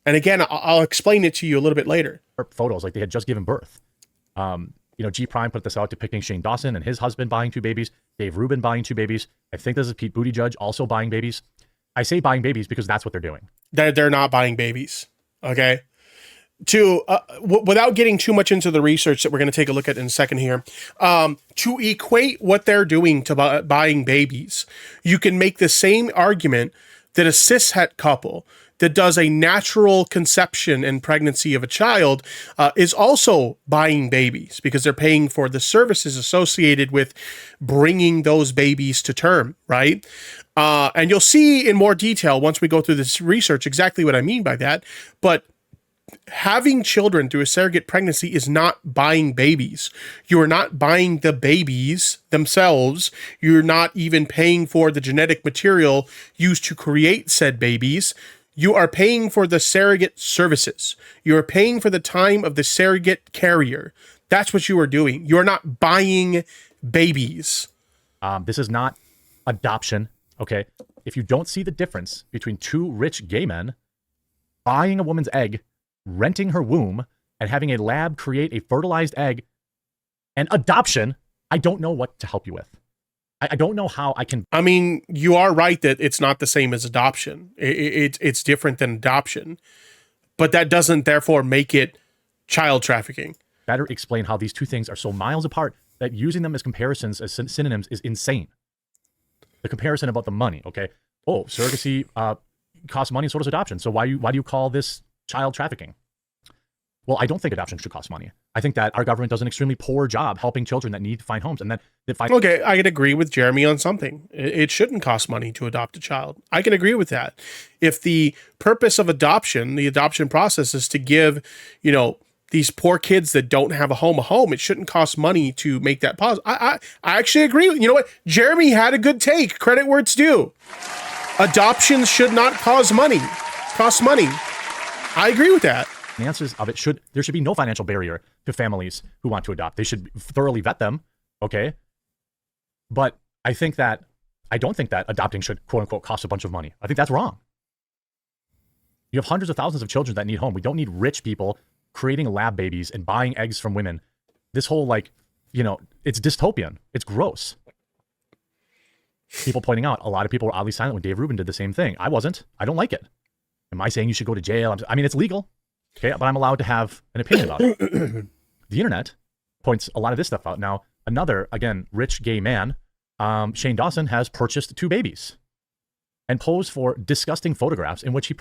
And again, I'll explain it to you a little bit later. Photos like they had just given birth. G Prime put this out depicting Shane Dawson and his husband buying 2 babies, Dave Rubin buying 2 babies. I think this is Pete Buttigieg also buying babies. I say buying babies because that's what they're doing. They're not buying babies. Okay. Without getting too much into the research that we're going to take a look at in a second here, to equate what they're doing to buying babies, you can make the same argument that a cishet couple that does a natural conception and pregnancy of a child is also buying babies because they're paying for the services associated with bringing those babies to term, right? And you'll see in more detail once we go through this research exactly what I mean by that. But having children through a surrogate pregnancy is not buying babies. You are not buying the babies themselves. You're not even paying for the genetic material used to create said babies. You are paying for the surrogate services. You are paying for the time of the surrogate carrier. That's what you are doing. You are not buying babies. This is not adoption, okay? If you don't see the difference between 2 rich gay men buying a woman's egg, renting her womb, and having a lab create a fertilized egg, and adoption, I don't know what to help you with. I don't know how I can. I mean, you are right that it's not the same as adoption. It's different than adoption, but that doesn't therefore make it child trafficking. Better explain how these 2 things are so miles apart that using them as comparisons, as synonyms, is insane. The comparison about the money, okay? Oh, surrogacy costs money, so does adoption. So why do you call this child trafficking? Well, I don't think adoption should cost money. I think that our government does an extremely poor job helping children that need to find homes, and that find. Okay, I can agree with Jeremy on something. It shouldn't cost money to adopt a child. I can agree with that. If the purpose of adoption, the adoption process, is to give, these poor kids that don't have a home, it shouldn't cost money to make that possible. I actually agree. You know what? Jeremy had a good take. Credit where it's due. Adoptions should not cost money. I agree with that. The answers of it there should be no financial barrier to families who want to adopt. They should thoroughly vet them, okay? But I don't think that adopting should, quote unquote, cost a bunch of money. I think that's wrong. You have hundreds of thousands of children that need home. We don't need rich people creating lab babies and buying eggs from women. This whole, it's dystopian. It's gross. People pointing out, a lot of people were oddly silent when Dave Rubin did the same thing. I wasn't. I don't like it. Am I saying you should go to jail? I mean, it's legal, okay, but I'm allowed to have an opinion about it. The internet points a lot of this stuff out. Now, another, again, rich gay man, Shane Dawson, has purchased 2 babies and posed for disgusting photographs in which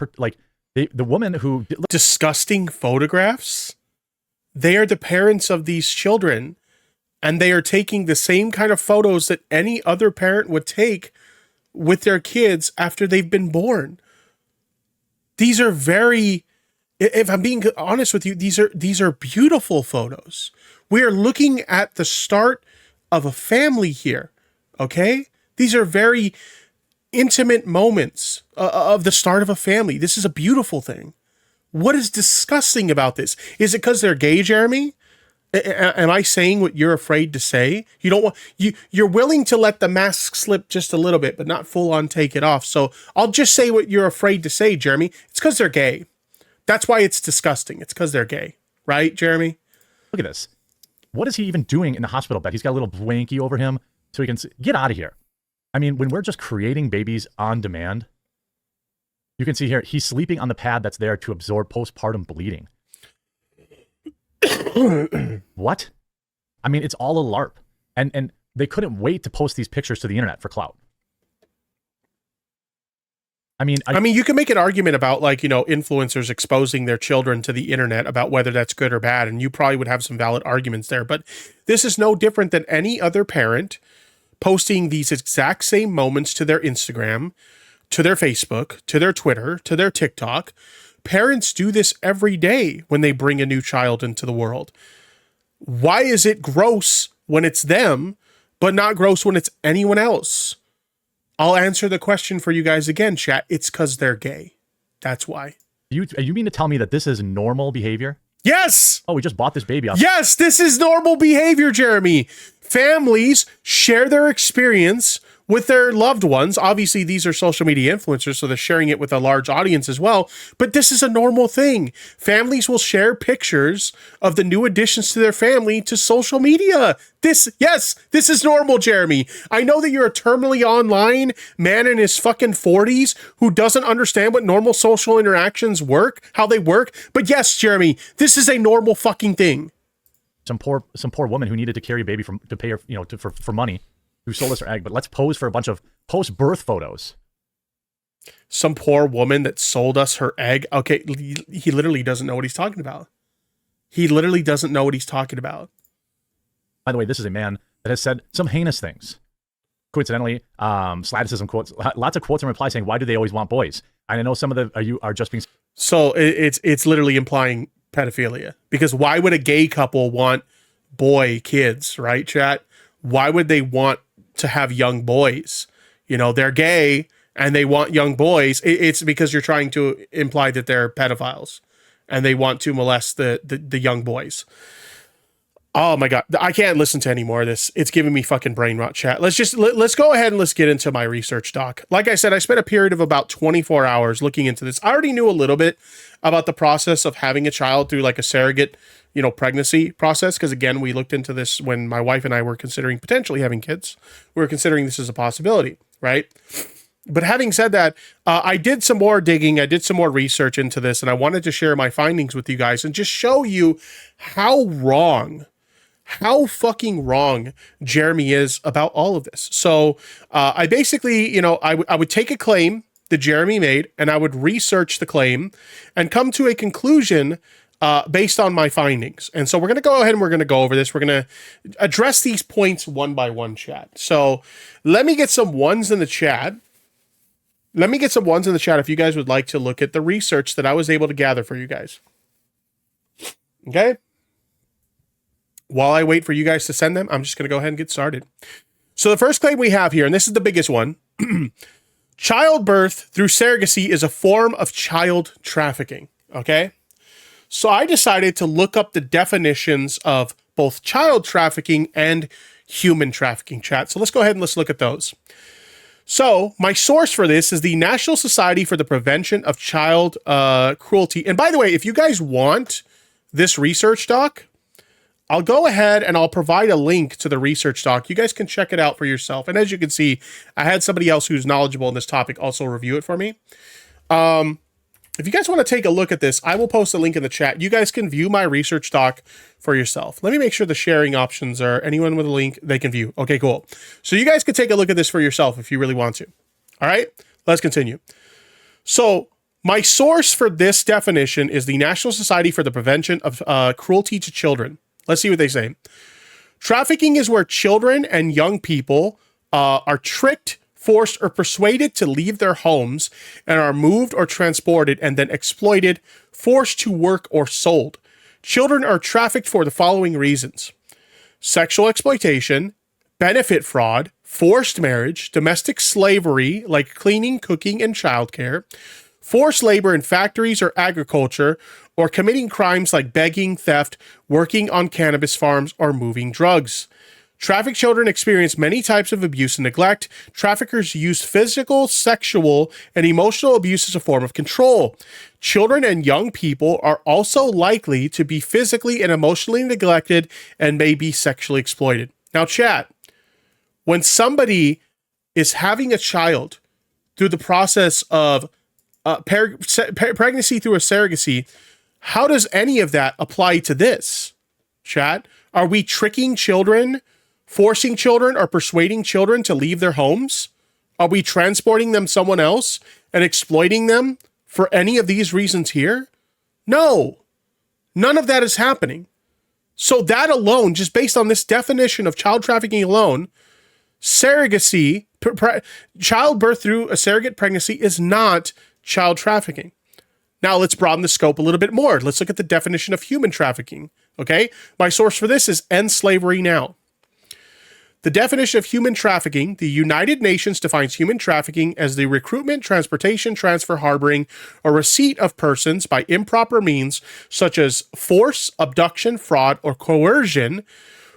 the woman who... Disgusting photographs? They are the parents of these children, and they are taking the same kind of photos that any other parent would take with their kids after they've been born. These are very, if I'm being honest with you, these are beautiful photos. We are looking at the start of a family here, okay? These are very intimate moments of the start of a family. This is a beautiful thing. What is disgusting about this? Is it because they're gay, Jeremy? Am I saying what you're afraid to say? You don't want you're willing to let the mask slip just a little bit, but not full on take it off. So I'll just say what you're afraid to say, Jeremy. It's because they're gay. That's why it's disgusting. It's because they're gay, right, Jeremy? Look at this. What is he even doing in the hospital bed? He's got a little blankie over him so he can get out of here. I mean, when we're just creating babies on demand, you can see here he's sleeping on the pad that's there to absorb postpartum bleeding. What? I mean, it's all a LARP. And they couldn't wait to post these pictures to the internet for clout. I mean, you can make an argument about, like, you know, influencers exposing their children to the internet about whether that's good or bad, and you probably would have some valid arguments there. But this is no different than any other parent posting these exact same moments to their Instagram, to their Facebook, to their Twitter, to their TikTok. Parents do this every day when they bring a new child into the world. Why is it gross when it's them, but not gross when it's anyone else? I'll answer the question for you guys again, chat. It's because they're gay. That's why. You mean to tell me that this is normal behavior? Yes! Oh, we just bought this baby off. Yes, this is normal behavior, Jeremy. Families share their experience with their loved ones. Obviously, these are social media influencers, so they're sharing it with a large audience as well. But this is a normal thing. Families will share pictures of the new additions to their family to social media. This is normal, Jeremy. I know that you're a terminally online man in his fucking 40s who doesn't understand what normal social interactions work, how they work. But yes, Jeremy, this is a normal fucking thing. Some poor woman who needed to carry a baby to pay her, you know, for money, who sold us her egg. But let's pose for a bunch of post-birth photos. Some poor woman that sold us her egg. Okay, he literally doesn't know what he's talking about. He literally doesn't know what he's talking about. By the way, this is a man that has said some heinous things. Coincidentally, Slattis has some quotes, lots of quotes in reply saying, "Why do they always want boys?" And I know some of the are just being. So it's literally implying pedophilia, because why would a gay couple want boy kids, right, chat? Why would they want to have young boys? You know, they're gay and they want young boys. It's because you're trying to imply that they're pedophiles and they want to molest the young boys. Oh my God. I can't listen to any more of this. It's giving me fucking brain rot, chat. Let's go ahead and let's get into my research, doc. Like I said, I spent a period of about 24 hours looking into this. I already knew a little bit about the process of having a child through like a surrogate, you know, pregnancy process. Because again, we looked into this when my wife and I were considering potentially having kids. We were considering this as a possibility, right? But having said that, I did some more digging. I did some more research into this, and I wanted to share my findings with you guys and just show you how fucking wrong Jeremy is about all of this. So I basically, you know, I would take a claim that Jeremy made and I would research the claim and come to a conclusion based on my findings. And so we're going to go ahead and we're going to go over this. We're going to address these points one by one, chat. So let me get some ones in the chat. If you guys would like to look at the research that I was able to gather for you guys. Okay. While I wait for you guys to send them, I'm just going to go ahead and get started. So the first claim we have here, and this is the biggest one, childbirth through surrogacy is a form of child trafficking. Okay. So I decided to look up the definitions of both child trafficking and human trafficking, chat. So let's go ahead and let's look at those. So my source for this is the National Society for the Prevention of Child Cruelty. And by the way, if you guys want this research doc, I'll go ahead and I'll provide a link to the research doc. You guys can check it out for yourself. And as you can see, I had somebody else who's knowledgeable in this topic also review it for me. If you guys want to take a look at this, I will post a link in the chat. You guys can view my research doc for yourself. Let me make sure the sharing options are anyone with a link they can view. Okay, cool. So you guys can take a look at this for yourself if you really want to. All right, let's continue. So my source for this definition is the National Society for the Prevention of Cruelty to Children. Let's see what they say. Trafficking is where children and young people are tricked, forced, or persuaded to leave their homes and are moved or transported and then exploited, forced to work, or sold. Children are trafficked for the following reasons: sexual exploitation, benefit fraud, forced marriage, domestic slavery like cleaning, cooking, and childcare, forced labor in factories or agriculture, or committing crimes like begging, theft, working on cannabis farms, or moving drugs. Trafficked children experience many types of abuse and neglect. Traffickers use physical, sexual, and emotional abuse as a form of control. Children and young people are also likely to be physically and emotionally neglected and may be sexually exploited. Now, chat, when somebody is having a child through the process of pregnancy through a surrogacy, how does any of that apply to this? Chat, are we tricking children, forcing children, or persuading children to leave their homes? Are we transporting them someone else and exploiting them for any of these reasons here? No, none of that is happening. So that alone, just based on this definition of child trafficking alone, surrogacy, childbirth through a surrogate pregnancy is not child trafficking. Now let's broaden the scope a little bit more. Let's look at the definition of human trafficking. Okay, my source for this is End Slavery Now. The definition of human trafficking: the United Nations defines human trafficking as the recruitment, transportation, transfer, harboring, or receipt of persons by improper means such as force, abduction, fraud, or coercion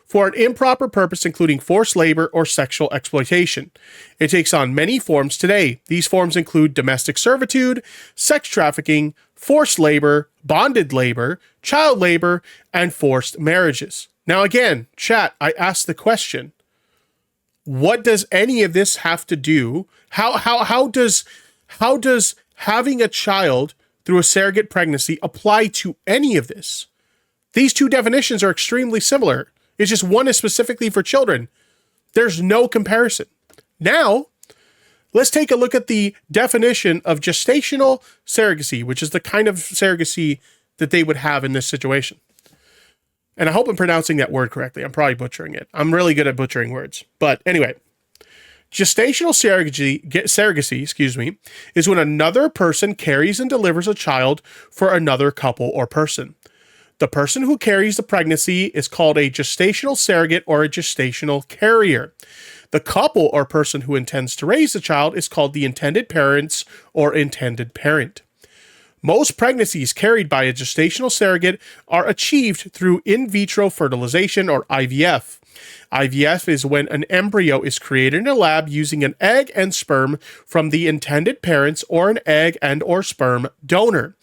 for an improper purpose, including forced labor or sexual exploitation. It takes on many forms today. These forms include domestic servitude, sex trafficking, forced labor, bonded labor, child labor, and forced marriages. Now again, chat, I asked the question, what does any of this have to do? How does having a child through a surrogate pregnancy apply to any of this? These two definitions are extremely similar. It's just one is specifically for children. There's no comparison. Now, let's take a look at the definition of gestational surrogacy, which is the kind of surrogacy that they would have in this situation. And I hope I'm pronouncing that word correctly. I'm probably butchering it. I'm really good at butchering words. But anyway, gestational surrogacy, is when another person carries and delivers a child for another couple or person. The person who carries the pregnancy is called a gestational surrogate or a gestational carrier. The couple or person who intends to raise the child is called the intended parents or intended parent. Most pregnancies carried by a gestational surrogate are achieved through in vitro fertilization or IVF. IVF is when an embryo is created in a lab using an egg and sperm from the intended parents or an egg and or sperm donor.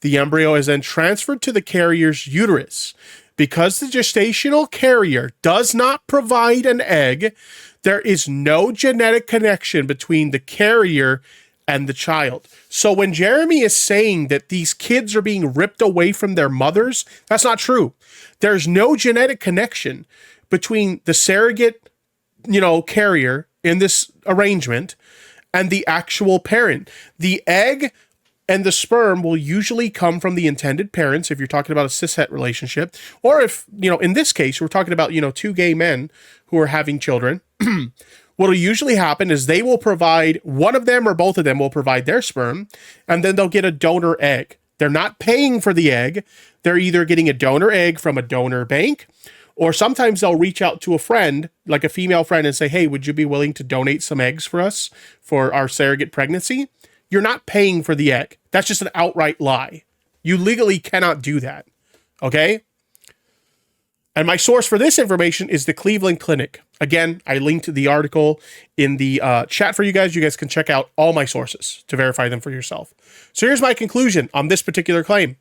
The embryo is then transferred to the carrier's uterus. Because the gestational carrier does not provide an egg, there is no genetic connection between the carrier and the child. So when Jeremy is saying that these kids are being ripped away from their mothers, that's not true. There's no genetic connection between the surrogate, carrier in this arrangement and the actual parent. The egg and the sperm will usually come from the intended parents if you're talking about a cishet relationship, or if, in this case, we're talking about, two gay men who are having children. What will usually happen is they will provide, one of them or both of them will provide their sperm, and then they'll get a donor egg. They're not paying for the egg. They're either getting a donor egg from a donor bank, or sometimes they'll reach out to a friend, like a female friend, and say, hey, would you be willing to donate some eggs for us for our surrogate pregnancy? You're not paying for the egg. That's just an outright lie. You legally cannot do that. Okay? And my source for this information is the Cleveland Clinic. Again, I linked the article in the chat for you guys. You guys can check out all my sources to verify them for yourself. So here's my conclusion on this particular claim.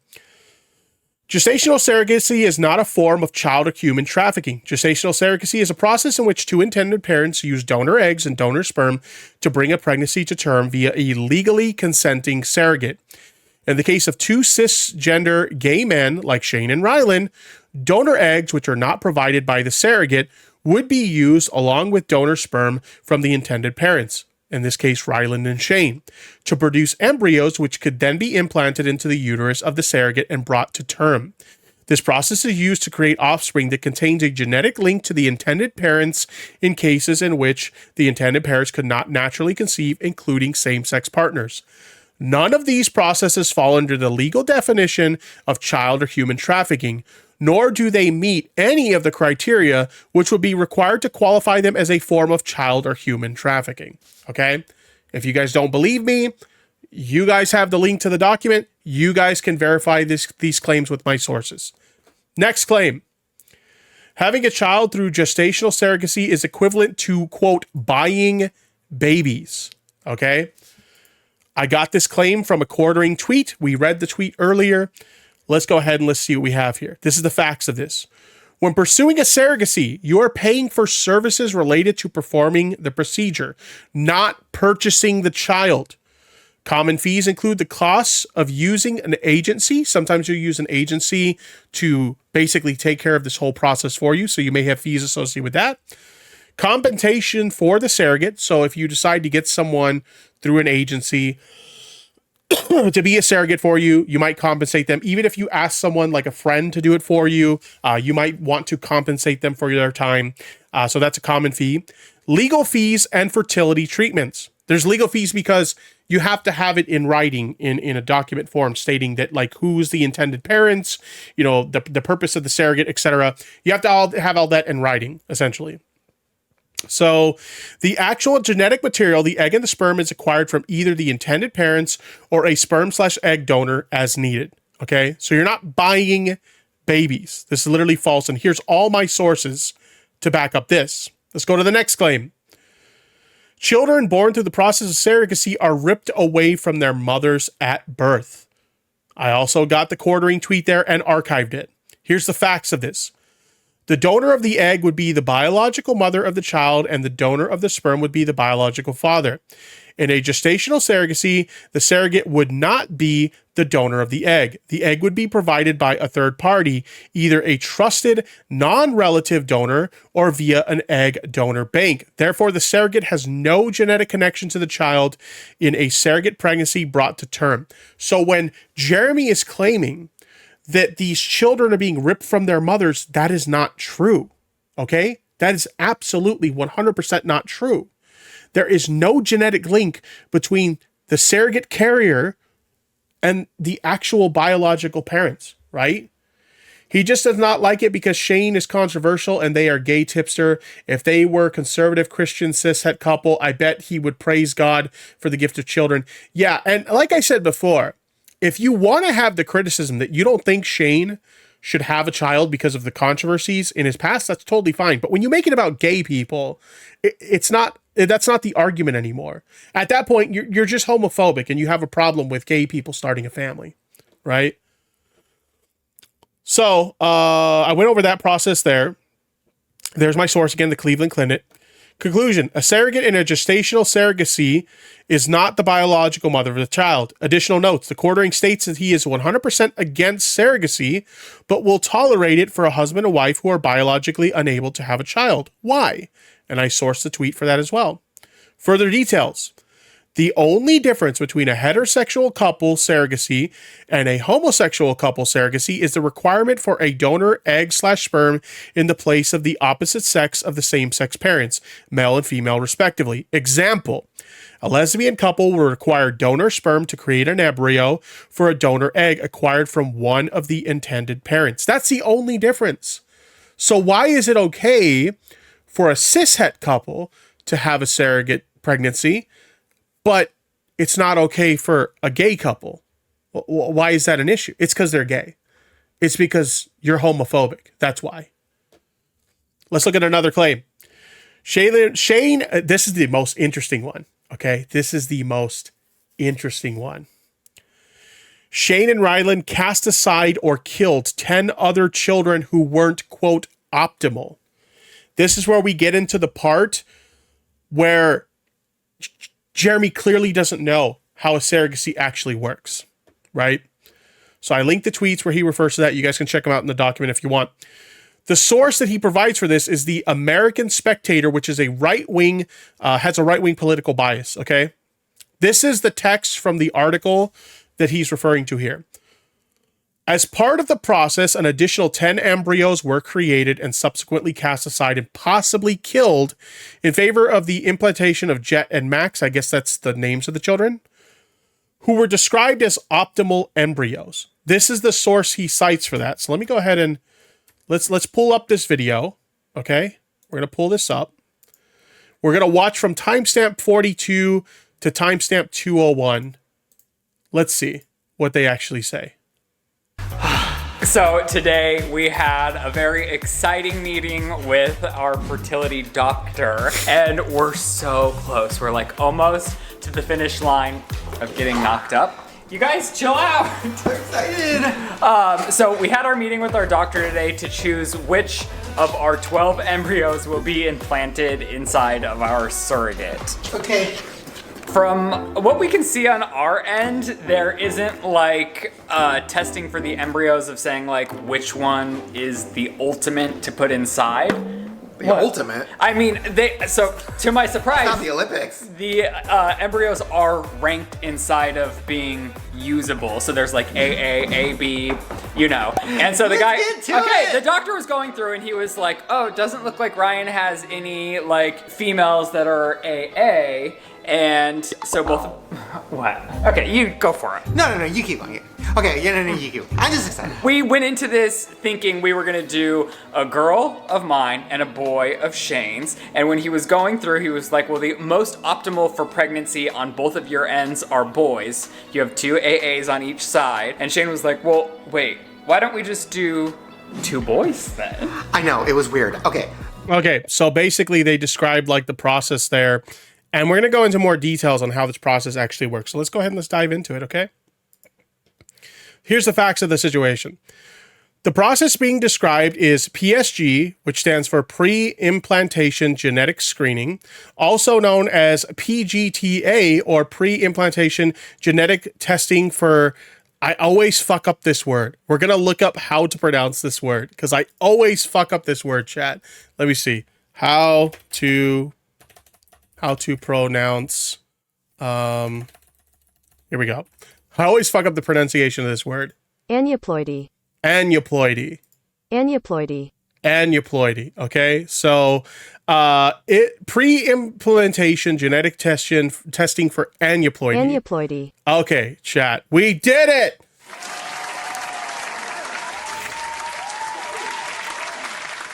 Gestational surrogacy is not a form of child or human trafficking. Gestational surrogacy is a process in which two intended parents use donor eggs and donor sperm to bring a pregnancy to term via a legally consenting surrogate. In the case of two cisgender gay men like Shane and Rylan, donor eggs, which are not provided by the surrogate, would be used along with donor sperm from the intended parents, in this case Ryland and Shane, to produce embryos which could then be implanted into the uterus of the surrogate and brought to term. This process is used to create offspring that contains a genetic link to the intended parents in cases in which the intended parents could not naturally conceive, including same-sex partners. None of these processes fall under the legal definition of child or human trafficking, nor do they meet any of the criteria which would be required to qualify them as a form of child or human trafficking. Okay? If you guys don't believe me, you guys have the link to the document. You guys can verify these claims with my sources. Next claim. Having a child through gestational surrogacy is equivalent to, quote, buying babies. Okay? I got this claim from a TheQuartering tweet. We read the tweet earlier. Let's go ahead and let's see what we have here. This is the facts of this. When pursuing a surrogacy, you are paying for services related to performing the procedure, not purchasing the child. Common fees include the costs of using an agency. Sometimes you use an agency to basically take care of this whole process for you, so you may have fees associated with that. Compensation for the surrogate. So if you decide to get someone through an agency to be a surrogate for you, you might compensate them. Even if you ask someone like a friend to do it for you, you might want to compensate them for their time. So that's a common fee. Legal fees and fertility treatments. There's legal fees because you have to have it in writing in a document form stating that, like, who's the intended parents, you know, the purpose of the surrogate, etc. You have to have all that in writing, essentially. So the actual genetic material, the egg and the sperm, is acquired from either the intended parents or a sperm/egg donor as needed. Okay, so you're not buying babies. This is literally false. And here's all my sources to back up this. Let's go to the next claim. Children born through the process of surrogacy are ripped away from their mothers at birth. I also got the TheQuartering tweet there and archived it. Here's the facts of this. The donor of the egg would be the biological mother of the child, and the donor of the sperm would be the biological father. In a gestational surrogacy, the surrogate would not be the donor of the egg. The egg would be provided by a third party, either a trusted, non-relative donor or via an egg donor bank. Therefore, the surrogate has no genetic connection to the child in a surrogate pregnancy brought to term. So when Jeremy is claiming that these children are being ripped from their mothers, that is not true. Okay? That is absolutely 100% not true. There is no genetic link between the surrogate carrier and the actual biological parents, right? He just does not like it because Shane is controversial and they are gay tipster. If they were conservative Christian cishet couple, I bet he would praise God for the gift of children. Yeah, and like I said before, if you want to have the criticism that you don't think Shane should have a child because of the controversies in his past, that's totally fine. But when you make it about gay people, that's not the argument anymore. At that point, you're just homophobic and you have a problem with gay people starting a family, right? So I went over that process there. There's my source again, the Cleveland Clinic. Conclusion: a surrogate in a gestational surrogacy is not the biological mother of the child. Additional notes: the TheQuartering states that he is 100% against surrogacy, but will tolerate it for a husband and wife who are biologically unable to have a child. Why? And I sourced the tweet for that as well. Further details: the only difference between a heterosexual couple surrogacy and a homosexual couple surrogacy is the requirement for a donor egg/sperm in the place of the opposite sex of the same-sex parents, male and female respectively. Example: a lesbian couple will require donor sperm to create an embryo for a donor egg acquired from one of the intended parents. That's the only difference. So why is it okay for a cishet couple to have a surrogate pregnancy, but it's not okay for a gay couple? Why is that an issue? It's because they're gay. It's because you're homophobic. That's why. Let's look at another claim. Shane, this is the most interesting one. Okay, this is the most interesting one. Shane and Ryland cast aside or killed 10 other children who weren't, quote, optimal. This is where we get into the part where Jeremy clearly doesn't know how a surrogacy actually works, right? So I linked the tweets where he refers to that. You guys can check them out in the document if you want. The source that he provides for this is the American Spectator, which is a right-wing, has a right-wing political bias, okay? This is the text from the article that he's referring to here. As part of the process, an additional 10 embryos were created and subsequently cast aside and possibly killed in favor of the implantation of Jet and Max, I guess that's the names of the children, who were described as optimal embryos. This is the source he cites for that. So let me go ahead and let's pull up this video, okay? We're going to pull this up. We're going to watch from timestamp 42 to timestamp 201. Let's see what they actually say. So today we had a very exciting meeting with our fertility doctor, and we're so close. We're like almost to the finish line of getting knocked up. You guys chill out. I'm so excited. So we had our meeting with our doctor today to choose which of our 12 embryos will be implanted inside of our surrogate. Okay. From what we can see on our end, there isn't like testing for the embryos of saying like which one is the ultimate to put inside. The ultimate? I mean, so to my surprise, It's not the Olympics. the embryos are ranked inside of being usable. So there's like AA, AB, you know. And so the guy, the doctor was going through and he was like, oh, it doesn't look like Ryan has any like females that are AA. And so both, what? Okay, you go for it. No, you keep going. Okay, no, you keep. I'm just excited. We went into this thinking we were gonna do a girl of mine and a boy of Shane's. And when he was going through, he was like, well, the most optimal for pregnancy on both of your ends are boys. You have 2 AAs on each side. And Shane was like, well, wait, why don't we just do 2 boys then? I know, it was weird. Okay. Okay, so basically they described like the process there, and we're going to go into more details on how this process actually works. So let's go ahead and let's dive into it, okay? Here's the facts of the situation. The process being described is PSG, which stands for pre-implantation genetic screening, also known as PGTA, or pre-implantation genetic testing for, I always fuck up this word. We're going to look up how to pronounce this word, because I always fuck up this word, chat. Let me see. How to pronounce, here we go. I always fuck up the pronunciation of this word. Aneuploidy. Aneuploidy. Aneuploidy. Aneuploidy. Okay, so pre-implantation genetic testing for aneuploidy. Aneuploidy. Okay, chat. We did it!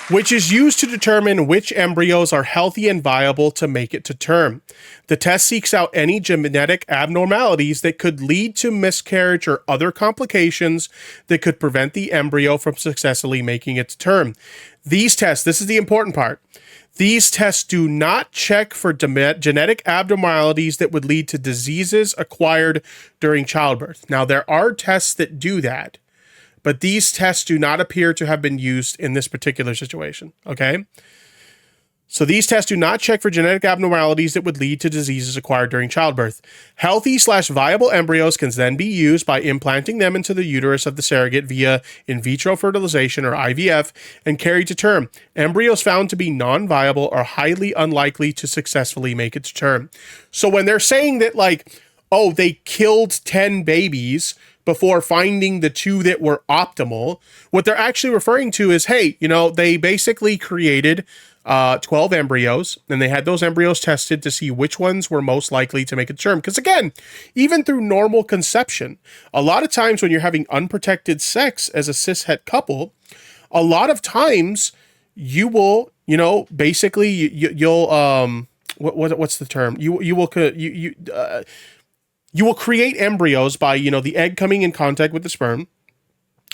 Which is used to determine which embryos are healthy and viable to make it to term. The test seeks out any genetic abnormalities that could lead to miscarriage or other complications that could prevent the embryo from successfully making it to term. These tests, this is the important part, these tests do not check for genetic abnormalities that would lead to diseases acquired during childbirth. Now, there are tests that do that, but these tests do not appear to have been used in this particular situation, okay? So these tests do not check for genetic abnormalities that would lead to diseases acquired during childbirth. Healthy/viable embryos can then be used by implanting them into the uterus of the surrogate via in vitro fertilization, or IVF, and carried to term. Embryos found to be non-viable are highly unlikely to successfully make it to term. So when they're saying that, like, oh, they killed 10 babies before finding the 2 that were optimal, what they're actually referring to is, hey, you know, they basically created 12 embryos, and they had those embryos tested to see which ones were most likely to make a term. Because again, even through normal conception, a lot of times when you're having unprotected sex as a cishet couple, a lot of times you will, you know, basically you'll what's the term? You will create embryos by, you know, the egg coming in contact with the sperm,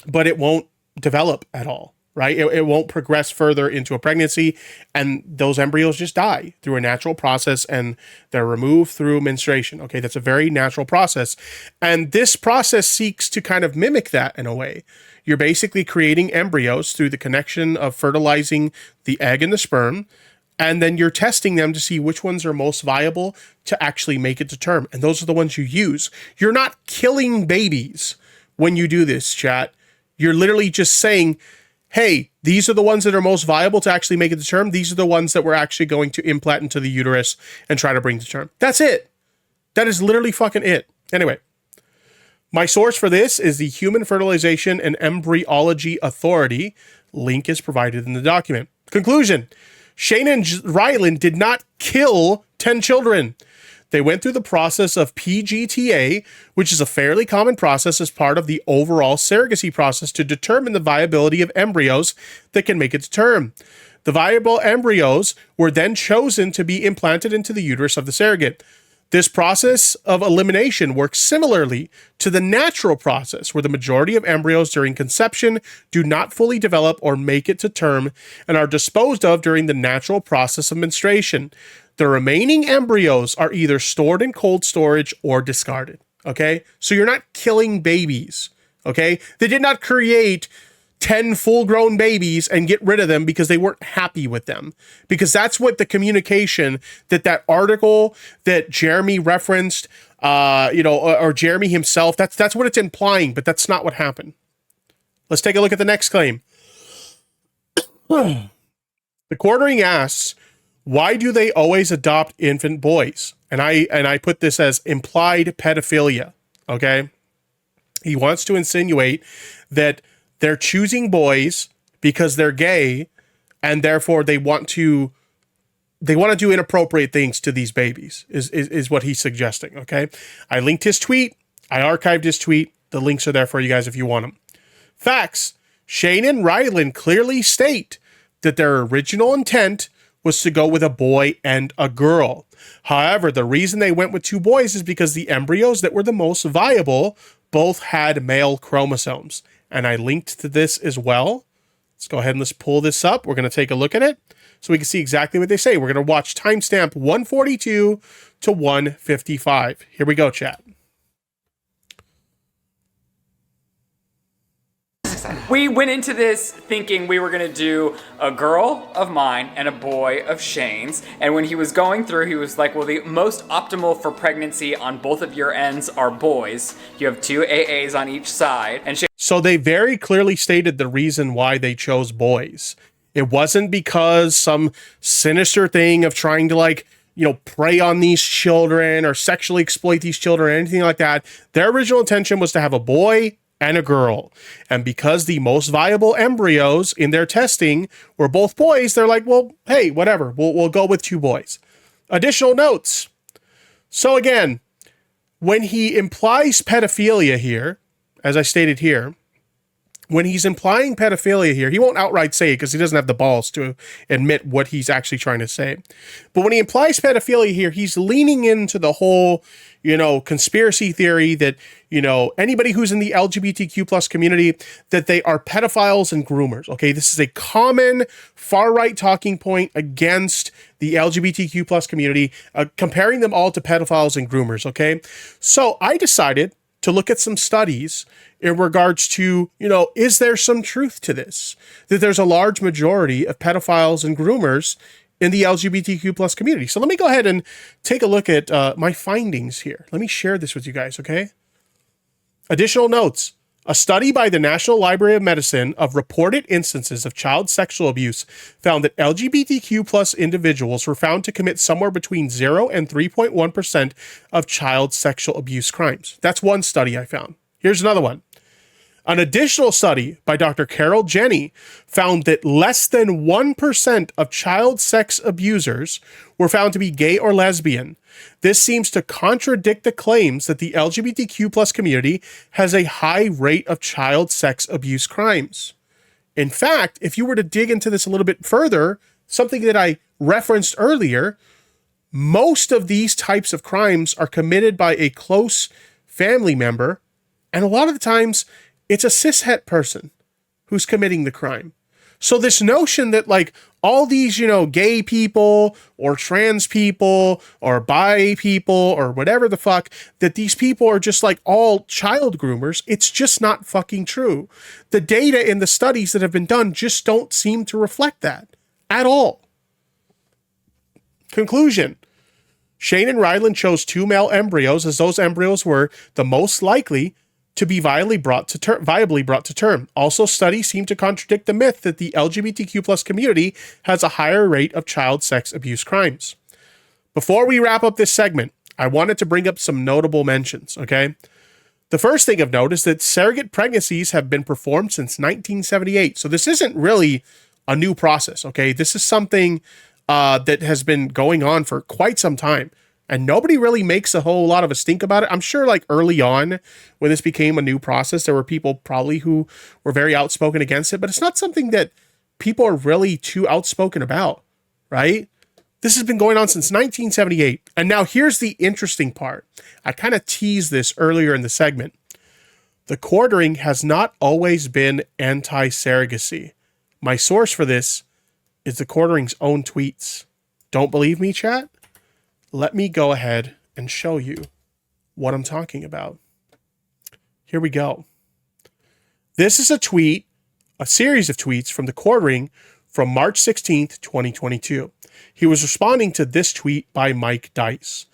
but it won't develop at all, right? It won't progress further into a pregnancy, and those embryos just die through a natural process, and they're removed through menstruation. Okay, that's a very natural process. And this process seeks to kind of mimic that in a way. You're basically creating embryos through the connection of fertilizing the egg and the sperm, and then you're testing them to see which ones are most viable to actually make it to term. And those are the ones you use. You're not killing babies when you do this, chat. You're literally just saying, hey, these are the ones that are most viable to actually make it to term. These are the ones that we're actually going to implant into the uterus and try to bring to term. That's it. That is literally fucking it. Anyway, My source for this is the Human Fertilization and Embryology Authority. Link is provided in the document. Conclusion. Shane and Ryland did not kill 10 children. They went through the process of PGTA, which is a fairly common process as part of the overall surrogacy process to determine the viability of embryos that can make it to term. The viable embryos were then chosen to be implanted into the uterus of the surrogate. This process of elimination works similarly to the natural process, where the majority of embryos during conception do not fully develop or make it to term and are disposed of during the natural process of menstruation. The remaining embryos are either stored in cold storage or discarded. Okay? So you're not killing babies. Okay? They did not create 10 full-grown babies and get rid of them because they weren't happy with them. Because that's what the communication that article that Jeremy referenced, or Jeremy himself, that's what it's implying, but that's not what happened. Let's take a look at the next claim. TheQuartering asks, why do they always adopt infant boys? And I put this as implied pedophilia, okay? He wants to insinuate that they're choosing boys because they're gay, and therefore they want to do inappropriate things to these babies, is what he's suggesting, okay? I linked his tweet. I archived his tweet. The links are there for you guys if you want them. Facts. Shane and Ryland clearly state that their original intent was to go with a boy and a girl. However, the reason they went with 2 boys is because the embryos that were the most viable both had male chromosomes. And I linked to this as well. Let's go ahead and let's pull this up. We're going to take a look at it so we can see exactly what they say. We're going to watch timestamp 142 to 155. Here we go, chat. We went into this thinking we were going to do a girl of mine and a boy of Shane's. And when he was going through, he was like, well, the most optimal for pregnancy on both of your ends are boys. You have 2 AAs on each side. And so they very clearly stated the reason why they chose boys. It wasn't because some sinister thing of trying to prey on these children or sexually exploit these children or anything like that. Their original intention was to have a boy and a girl. And because the most viable embryos in their testing were both boys, they're like, well, hey, whatever. We'll go with 2 boys. Additional notes. So again, when he implies pedophilia here, as I stated here, when he's implying pedophilia here, he won't outright say it because he doesn't have the balls to admit what he's actually trying to say. But when he implies pedophilia here, he's leaning into the whole, conspiracy theory that, anybody who's in the LGBTQ plus community, that they are pedophiles and groomers. Okay, this is a common far-right talking point against the LGBTQ plus community, comparing them all to pedophiles and groomers. Okay, so I decided to look at some studies in regards to, is there some truth to this? That there's a large majority of pedophiles and groomers in the LGBTQ plus community. So let me go ahead and take a look at my findings here. Let me share this with you guys, okay? Additional notes. A study by the National Library of Medicine of reported instances of child sexual abuse found that LGBTQ plus individuals were found to commit somewhere between 0 and 3.1% of child sexual abuse crimes. That's one study I found. Here's another one. An additional study by Dr. Carol Jenny found that less than 1% of child sex abusers were found to be gay or lesbian. This seems to contradict the claims that the LGBTQ plus community has a high rate of child sex abuse crimes. In fact, if you were to dig into this a little bit further, something that I referenced earlier, most of these types of crimes are committed by a close family member, and a lot of the times it's a cishet person who's committing the crime. So this notion that all these, gay people or trans people or bi people or whatever the fuck, that these people are just all child groomers, it's just not fucking true. The data in the studies that have been done just don't seem to reflect that at all. Conclusion. Shane and Ryland chose 2 male embryos as those embryos were the most likely to be viably brought to term. Also, studies seem to contradict the myth that the LGBTQ plus community has a higher rate of child sex abuse crimes. Before we wrap up this segment, I wanted to bring up some notable mentions, okay? The first thing of note is that surrogate pregnancies have been performed since 1978. So this isn't really a new process, okay? This is something that has been going on for quite some time. And nobody really makes a whole lot of a stink about it. I'm sure like early on when this became a new process, there were people probably who were very outspoken against it, but it's not something that people are really too outspoken about, right? This has been going on since 1978. And now here's the interesting part. I kind of teased this earlier in the segment. TheQuartering has not always been anti-surrogacy. My source for this is TheQuartering's own tweets. Don't believe me, chat? Let me go ahead and show you what I'm talking about. Here we go. This is a tweet, a series of tweets from TheQuartering from March 16th, 2022. He was responding to this tweet by Mike Dice.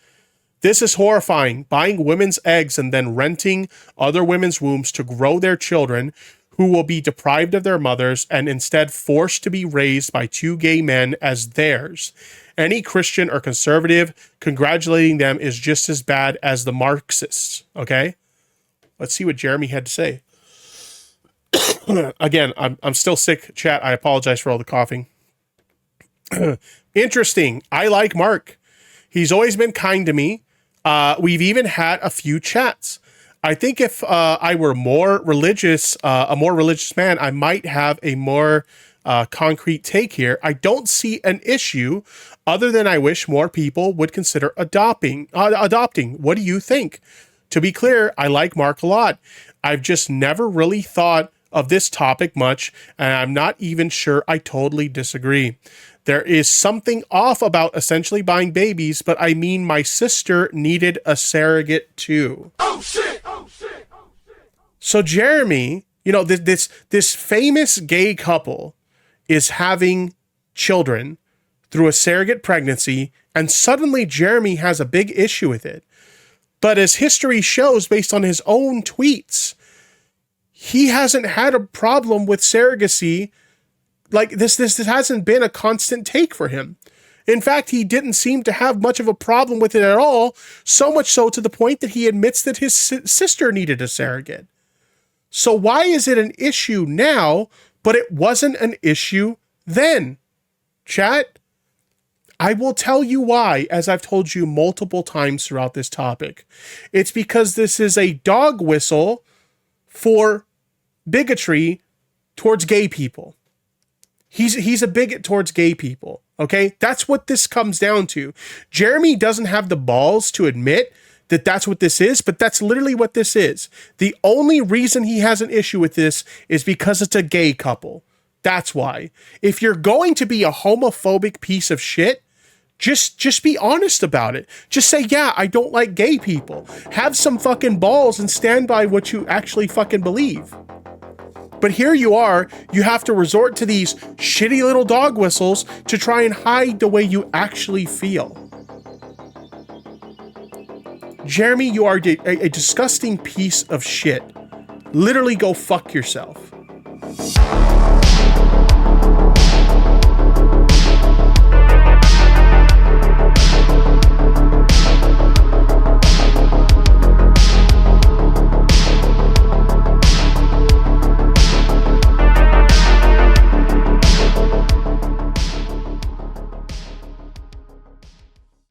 This is horrifying, buying women's eggs and then renting other women's wombs to grow their children who will be deprived of their mothers and instead forced to be raised by two gay men as theirs. Any Christian or conservative congratulating them is just as bad as the Marxists, okay? Let's see what Jeremy had to say. Again, I'm still sick, chat. I apologize for all the coughing. Interesting. I like Mark. He's always been kind to me. We've even had a few chats. I think if I were more religious, a more religious man, I might have a more concrete take here. I don't see an issue other than I wish more people would consider adopting. What do you think? To be clear, I like Mark a lot. I've just never really thought of this topic much, and I'm not even sure I totally disagree. There is something off about essentially buying babies, but I mean my sister needed a surrogate too. Oh shit! Oh shit! Oh shit! So Jeremy, you know, this famous gay couple is having children through a surrogate pregnancy, and suddenly Jeremy has a big issue with it. But as history shows, based on his own tweets, he hasn't had a problem with surrogacy. Like this hasn't been a constant take for him. In fact, he didn't seem to have much of a problem with it at all, so much so to the point that he admits that his sister needed a surrogate. So why is it an issue now, but it wasn't an issue then? Chat, I will tell you why, as I've told you multiple times throughout this topic. It's because this is a dog whistle for bigotry towards gay people. He's a bigot towards gay people, okay? That's what this comes down to. Jeremy doesn't have the balls to admit that that's what this is, but that's literally what this is. The only reason he has an issue with this is because it's a gay couple. That's why. If you're going to be a homophobic piece of shit, just be honest about it. Just say, yeah, I don't like gay people. Have some fucking balls and stand by what you actually fucking believe. But here you are, you have to resort to these shitty little dog whistles to try and hide the way you actually feel. Jeremy, you are a disgusting piece of shit. Literally go fuck yourself.